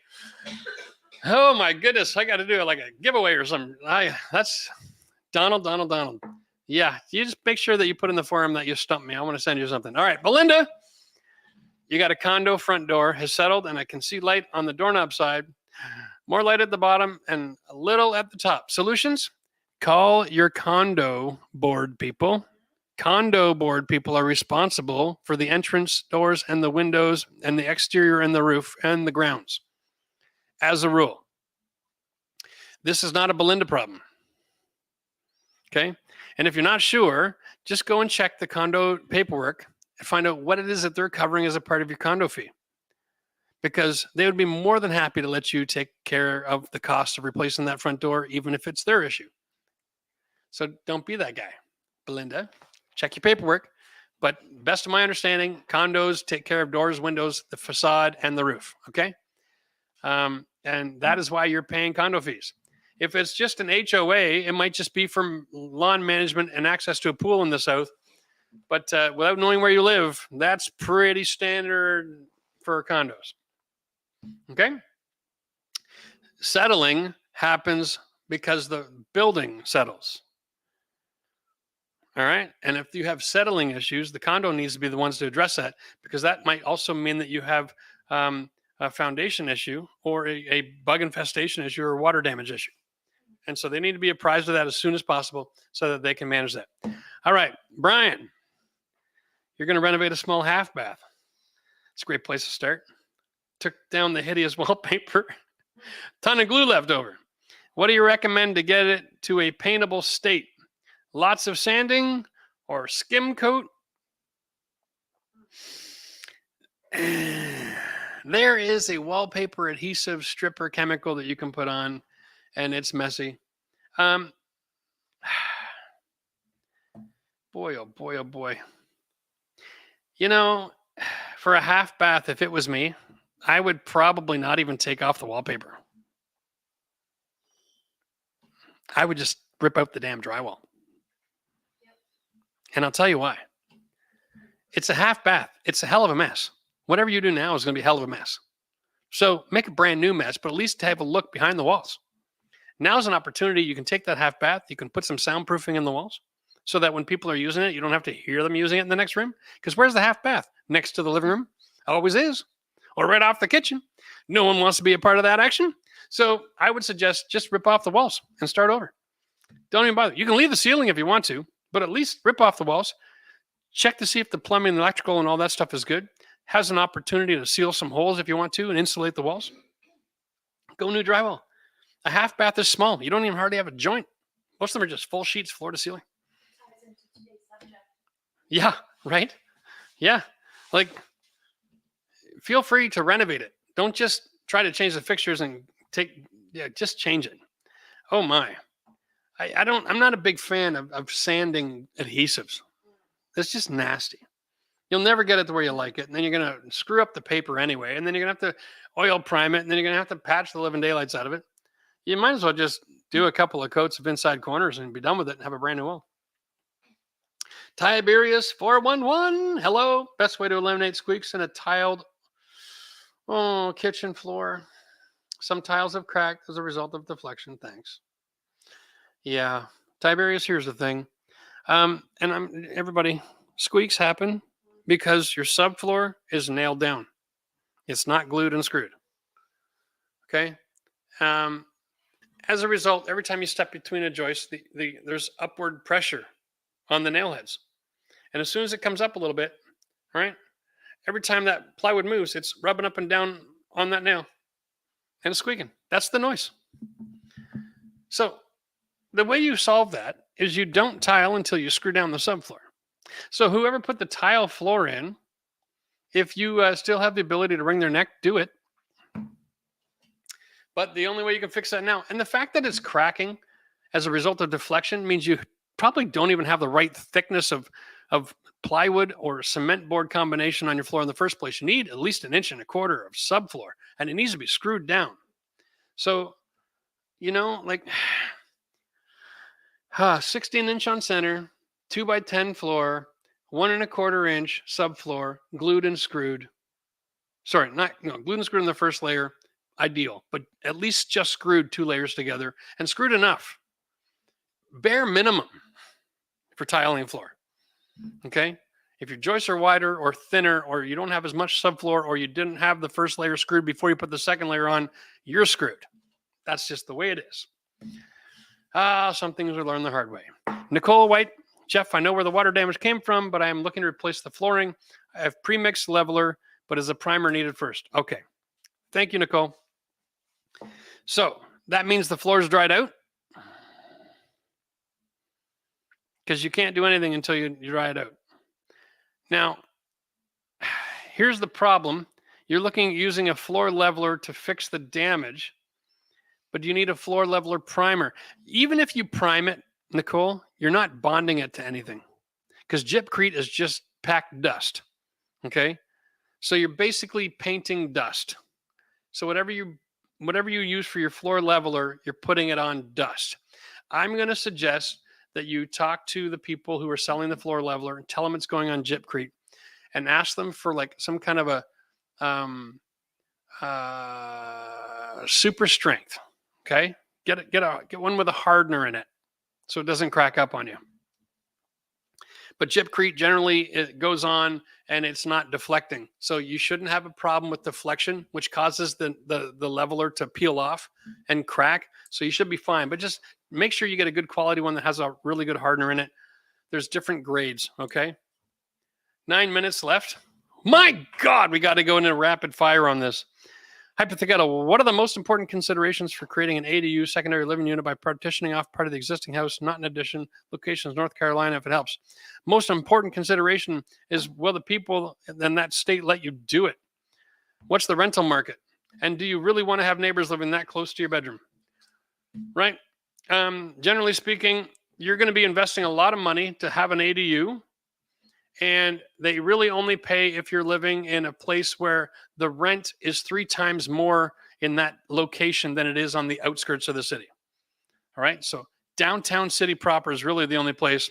Oh my goodness, I got to do like a giveaway or something. That's Donald. Yeah, you just make sure that you put in the forum that you stumped me. I want to send you something. All right, Belinda, you got a condo front door has settled, and I can see light on the doorknob side, more light at the bottom, and a little at the top. Solutions? Call your condo board people. Condo board people are responsible for the entrance doors and the windows and the exterior and the roof and the grounds. As a rule, this is not a Belinda problem. Okay. And if you're not sure, just go and check the condo paperwork and find out what it is that they're covering as a part of your condo fee. Because they would be more than happy to let you take care of the cost of replacing that front door, even if it's their issue. So don't be that guy, Belinda. Check your paperwork. But best of my understanding, condos take care of doors, windows, the facade, and the roof. Okay. And that is why you're paying condo fees. If it's just an HOA, it might just be from lawn management and access to a pool in the south. But without knowing where you live, that's pretty standard for condos. Okay? Settling happens because the building settles. All right? And if you have settling issues, the condo needs to be the ones to address that, because that might also mean that you have a foundation issue or a bug infestation issue or water damage issue. And so they need to be apprised of that as soon as possible so that they can manage that. All right, Brian, you're going to renovate a small half bath. It's a great place to start. Took down the hideous wallpaper, ton of glue left over. What do you recommend to get it to a paintable state? Lots of sanding or skim coat? There is a wallpaper adhesive stripper chemical that you can put on, and it's messy. Boy, oh boy, oh boy. You know, for a half bath, if it was me, I would probably not even take off the wallpaper. I would just rip out the damn drywall. And I'll tell you why. It's a half bath. It's a hell of a mess. Whatever you do now is going to be a hell of a mess. So make a brand new mess, but at least have a look behind the walls. Now's an opportunity. You can take that half bath. You can put some soundproofing in the walls so that when people are using it, you don't have to hear them using it in the next room. Because where's the half bath? Next to the living room? Always is. Or right off the kitchen. No one wants to be a part of that action. So I would suggest just rip off the walls and start over. Don't even bother. You can leave the ceiling if you want to, but at least rip off the walls. Check to see if the plumbing and electrical and all that stuff is good. Has an opportunity to seal some holes if you want to and insulate the walls. Go new drywall. A half bath is small. You don't even hardly have a joint. Most of them are just full sheets, floor to ceiling. Yeah, right? Yeah. Like, feel free to renovate it. Don't just try to change the fixtures and just change it. Oh my. I'm not a big fan of sanding adhesives. It's just nasty. You'll never get it to where you like it. And then you're going to screw up the paper anyway. And then you're going to have to oil prime it. And then you're going to have to patch the living daylights out of it. You might as well just do a couple of coats of inside corners and be done with it and have a brand new wall. Tiberius 411. Hello. Best way to eliminate squeaks in a tiled kitchen floor. Some tiles have cracked as a result of deflection. Thanks. Yeah. Tiberius, here's the thing. Everybody, squeaks happen because your subfloor is nailed down. It's not glued and screwed. Okay. As a result, every time you step between a joist, there's upward pressure on the nail heads. And as soon as it comes up a little bit, right, every time that plywood moves, it's rubbing up and down on that nail and it's squeaking. That's the noise. So the way you solve that is you don't tile until you screw down the subfloor. So whoever put the tile floor in, if you still have the ability to wring their neck, do it. But the only way you can fix that now, and the fact that it's cracking as a result of deflection means you probably don't even have the right thickness of plywood or cement board combination on your floor in the first place. You need at least 1.25 inches of subfloor, and it needs to be screwed down. So, like, 16-inch on center, 2x10 floor, 1.25-inch subfloor, glued and screwed. Sorry, glued and screwed in the first layer, ideal, but at least just screwed 2 layers together and screwed enough. Bare minimum for tiling floor. Okay? If your joists are wider or thinner, or you don't have as much subfloor, or you didn't have the first layer screwed before you put the second layer on, you're screwed. That's just the way it is. Some things we learn the hard way. Nicole White, Jeff, I know where the water damage came from, but I am looking to replace the flooring. I have pre-mixed leveler, but is a primer needed first? Okay. Thank you, Nicole. So that means the floor's dried out, because you can't do anything until you dry it out. Now, here's the problem. You're using a floor leveler to fix the damage, but you need a floor leveler primer. Even if you prime it, Nicole, you're not bonding it to anything, because Gypcrete is just packed dust. Okay? So you're basically painting dust. So whatever you use for your floor leveler, you're putting it on dust. I'm going to suggest that you talk to the people who are selling the floor leveler and tell them it's going on Gypcrete, and ask them for like some kind of a super strength. Okay, get one with a hardener in it, so it doesn't crack up on you. But Gypcrete generally, it goes on and it's not deflecting, so you shouldn't have a problem with deflection, which causes the leveler to peel off and crack. So you should be fine. But just make sure you get a good quality one that has a really good hardener in it. There's different grades. Okay. 9 minutes left. My God, we got to go into rapid fire on this. Hypothetical. What are the most important considerations for creating an ADU secondary living unit by partitioning off part of the existing house, not an addition? Locations, North Carolina, if it helps. Most important consideration is, will the people in that state let you do it? What's the rental market? And do you really want to have neighbors living that close to your bedroom? Right? Generally speaking, you're going to be investing a lot of money to have an ADU. And they really only pay if you're living in a place where the rent is 3 times more in that location than it is on the outskirts of the city. All right. So downtown city proper is really the only place.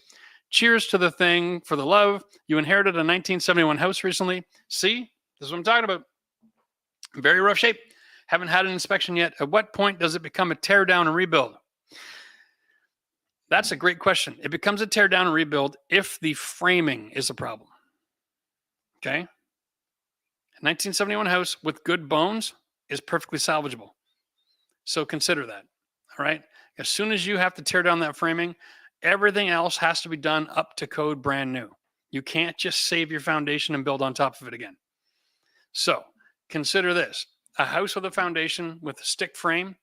Cheers to the thing for the love. You inherited a 1971 house recently. See, this is what I'm talking about. Very rough shape. Haven't had an inspection yet. At what point does it become a tear down and rebuild? That's a great question. It becomes a tear down and rebuild if the framing is a problem. Okay? A 1971 house with good bones is perfectly salvageable. So consider that. All right? As soon as you have to tear down that framing, everything else has to be done up to code brand new. You can't just save your foundation and build on top of it again. So consider this. A house with a foundation with a stick frame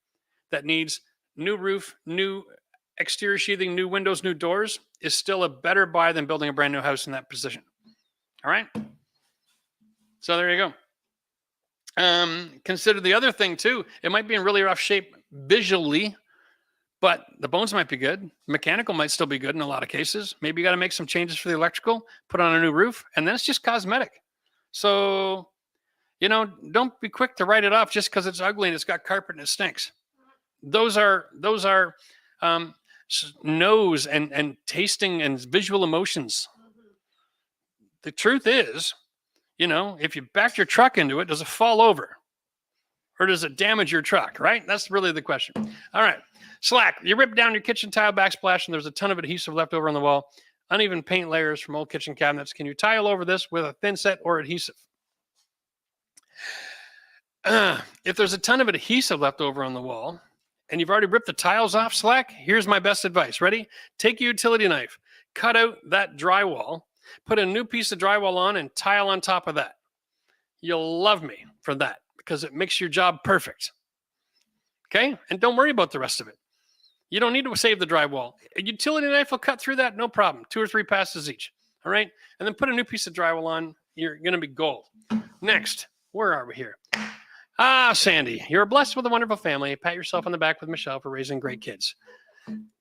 that needs new roof, new exterior sheathing, new windows, new doors is still a better buy than building a brand new house in that position. All right. So there you go. Consider the other thing too. It might be in really rough shape visually, but the bones might be good. Mechanical might still be good in a lot of cases. Maybe you got to make some changes for the electrical, put on a new roof, and then it's just cosmetic. So, don't be quick to write it off just because it's ugly and it's got carpet and it stinks. Those are nose and tasting and visual emotions. The truth is, if you back your truck into it, does it fall over? Or does it damage your truck, right? That's really the question. All right. Slack. You rip down your kitchen tile backsplash and there's a ton of adhesive left over on the wall. Uneven paint layers from old kitchen cabinets. Can you tile over this with a thin set or adhesive? If there's a ton of adhesive left over on the wall, and you've already ripped the tiles off, Slack, here's my best advice. Ready? Take a utility knife, cut out that drywall, put a new piece of drywall on, and tile on top of that. You'll love me for that because it makes your job perfect. Okay? And don't worry about the rest of it. You don't need to save the drywall. A utility knife will cut through that, no problem. 2 or 3 passes each. All right? And then put a new piece of drywall on. You're going to be gold. Next, where are we here? Sandy, you're blessed with a wonderful family. Pat yourself on the back with Michelle for raising great kids.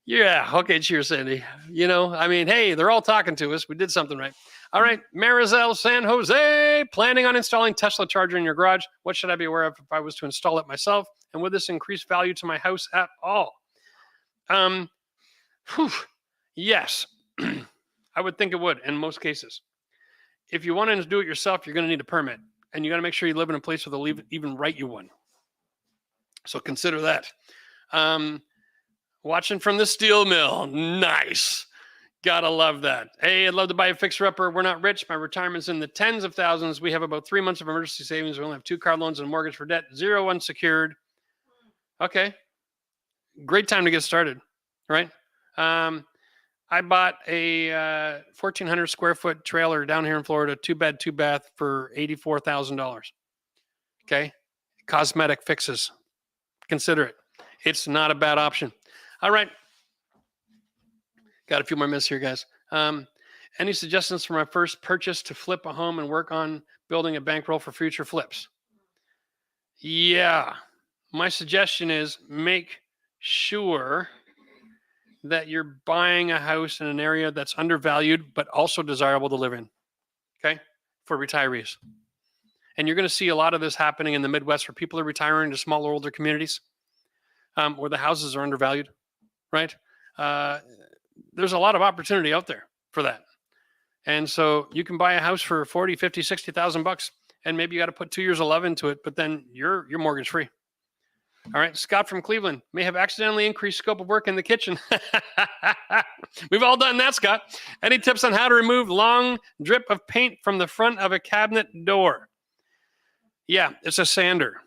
Yeah. Okay. Cheers, Sandy. Hey, they're all talking to us. We did something right. All right. Marizel, San Jose, planning on installing Tesla charger in your garage. What should I be aware of if I was to install it myself? And would this increase value to my house at all? Whew. Yes, I would think it would in most cases. If you want to do it yourself, you're going to need a permit, and you got to make sure you live in a place where they'll even write you one. So consider that. Watching from the steel mill. Nice. Gotta love that. Hey, I'd love to buy a fixer-upper. We're not rich. My retirement's in the tens of thousands. We have about 3 months of emergency savings. We only have 2 car loans and a mortgage for debt. 0 unsecured. Okay. Great time to get started, right? I bought a 1,400 square foot trailer down here in Florida, 2-bed, 2-bath for $84,000. Okay. Cosmetic fixes. Consider it. It's not a bad option. All right. Got a few more minutes here, guys. Any suggestions for my first purchase to flip a home and work on building a bankroll for future flips? Yeah. My suggestion is make sure that you're buying a house in an area that's undervalued, but also desirable to live in. Okay. For retirees. And you're going to see a lot of this happening in the Midwest where people are retiring to smaller, older communities where the houses are undervalued, right? There's a lot of opportunity out there for that. And so you can buy a house for 40, 50, 60,000 bucks, and maybe you got to put 2 years of love into it, but then you're mortgage free. All right. Scott from Cleveland may have accidentally increased scope of work in the kitchen. We've all done that, Scott. Any tips on how to remove long drip of paint from the front of a cabinet door? Yeah, it's a sander.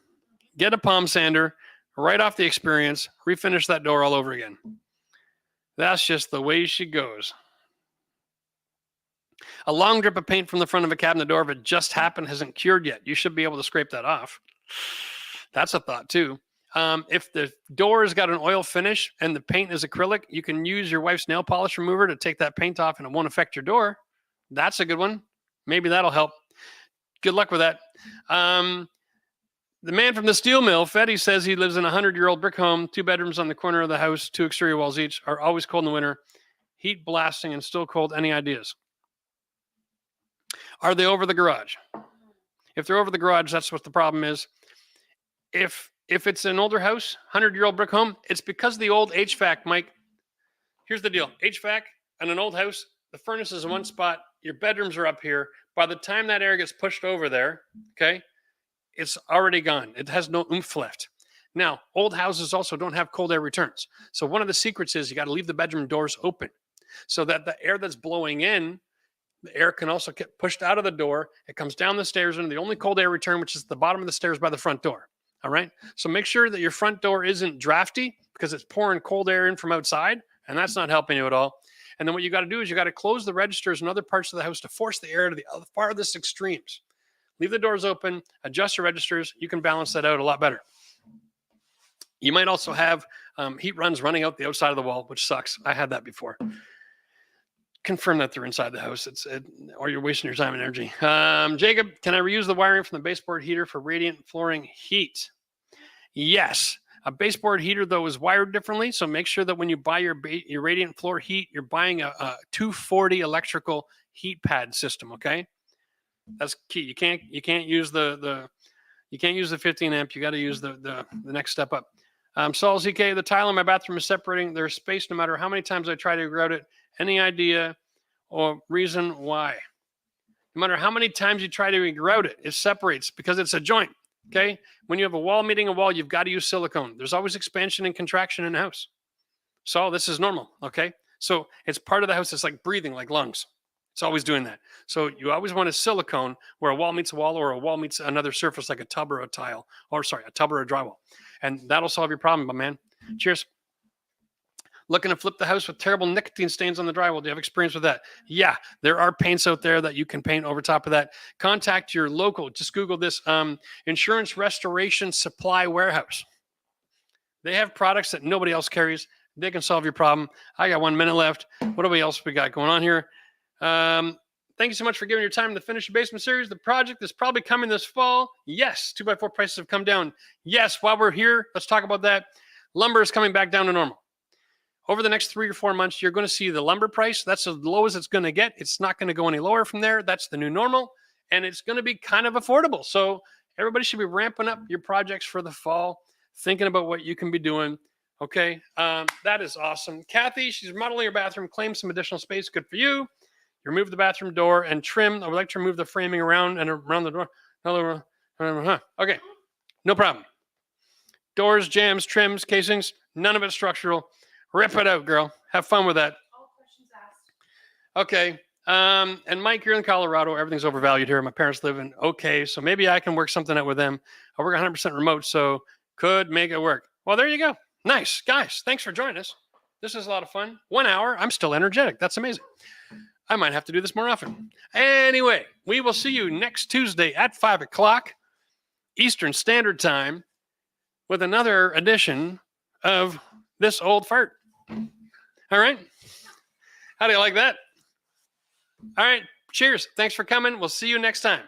Get a palm sander, right off the experience, refinish that door all over again. That's just the way she goes. A long drip of paint from the front of a cabinet door, if it just happened, hasn't cured yet. You should be able to scrape that off. That's a thought too. If the door has got an oil finish and the paint is acrylic, you can use your wife's nail polish remover to take that paint off and it won't affect your door. That's a good one. Maybe that'll help. Good luck with that. The man from the steel mill, Fetty, says he lives in a 100-year-old brick home, 2 bedrooms on the corner of the house, 2 exterior walls each, are always cold in the winter, heat blasting and still cold. Any ideas? Are they over the garage? If they're over the garage, that's what the problem is. If it's an older house, 100-year-old brick home, it's because of the old HVAC, Mike. Here's the deal. HVAC on an old house, the furnace is in one spot. Your bedrooms are up here. By the time that air gets pushed over there, okay, it's already gone. It has no oomph left. Now, old houses also don't have cold air returns. So one of the secrets is you got to leave the bedroom doors open so that the air that's blowing in, the air can also get pushed out of the door. It comes down the stairs into the only cold air return, which is the bottom of the stairs by the front door. All right. So make sure that your front door isn't drafty because it's pouring cold air in from outside, and that's not helping you at all. And then what you got to do is you got to close the registers and other parts of the house to force the air to the farthest extremes. Leave the doors open, adjust your registers. You can balance that out a lot better. You might also have heat runs running out the outside of the wall, which sucks. I had that before. Confirm that they're inside the house, or you're wasting your time and energy. Jacob, can I reuse the wiring from the baseboard heater for radiant flooring heat? Yes. A baseboard heater, though, is wired differently, so make sure that when you buy your radiant floor heat, you're buying a 240 electrical heat pad system. Okay, that's key. You can't use the 15 amp. You got to use the next step up. Saul ZK, the tile in my bathroom is separating their space no matter how many times I try to grout it. Any idea or reason why? No matter how many times you try to grout it, it separates because it's a joint. Okay. When you have a wall meeting a wall, you've got to use silicone. There's always expansion and contraction in the house. So this is normal. Okay. So it's part of the house. It's like breathing, like lungs. It's always doing that. So you always want a silicone where a wall meets a wall or a wall meets another surface like a tub or a tile, or sorry, a tub or a drywall. And that'll solve your problem, my man. Cheers. Looking to flip the house with terrible nicotine stains on the drywall. Do you have experience with that? Yeah, there are paints out there that you can paint over top of that. Contact your local, just Google this, Insurance Restoration Supply Warehouse. They have products that nobody else carries. They can solve your problem. I got 1 minute left. What else we got going on here? Thank you so much for giving your time to finish the basement series. The project is probably coming this fall. Yes, 2x4 prices have come down. Yes, while we're here, let's talk about that. Lumber is coming back down to normal. Over the next 3 or 4 months, you're going to see the lumber price. That's as low as it's going to get. It's not going to go any lower from there. That's the new normal. And it's going to be kind of affordable. So everybody should be ramping up your projects for the fall, thinking about what you can be doing. Okay, that is awesome. Kathy, she's remodeling her bathroom, claims some additional space. Good for you. You remove the bathroom door and trim. I would like to remove the framing around the door. Okay, no problem. Doors, jams, trims, casings, none of it structural. Rip it out, girl. Have fun with that. All questions asked. Okay. And Mike, you're in Colorado. Everything's overvalued here. My parents live in OK, so maybe I can work something out with them. I work 100% remote, so could make it work. Well, there you go. Nice. Guys, thanks for joining us. This is a lot of fun. 1 hour. I'm still energetic. That's amazing. I might have to do this more often. Anyway, we will see you next Tuesday at 5 o'clock Eastern Standard Time with another edition of This Old Fart. All right? How do you like that? All right. Cheers. Thanks for coming. We'll see you next time.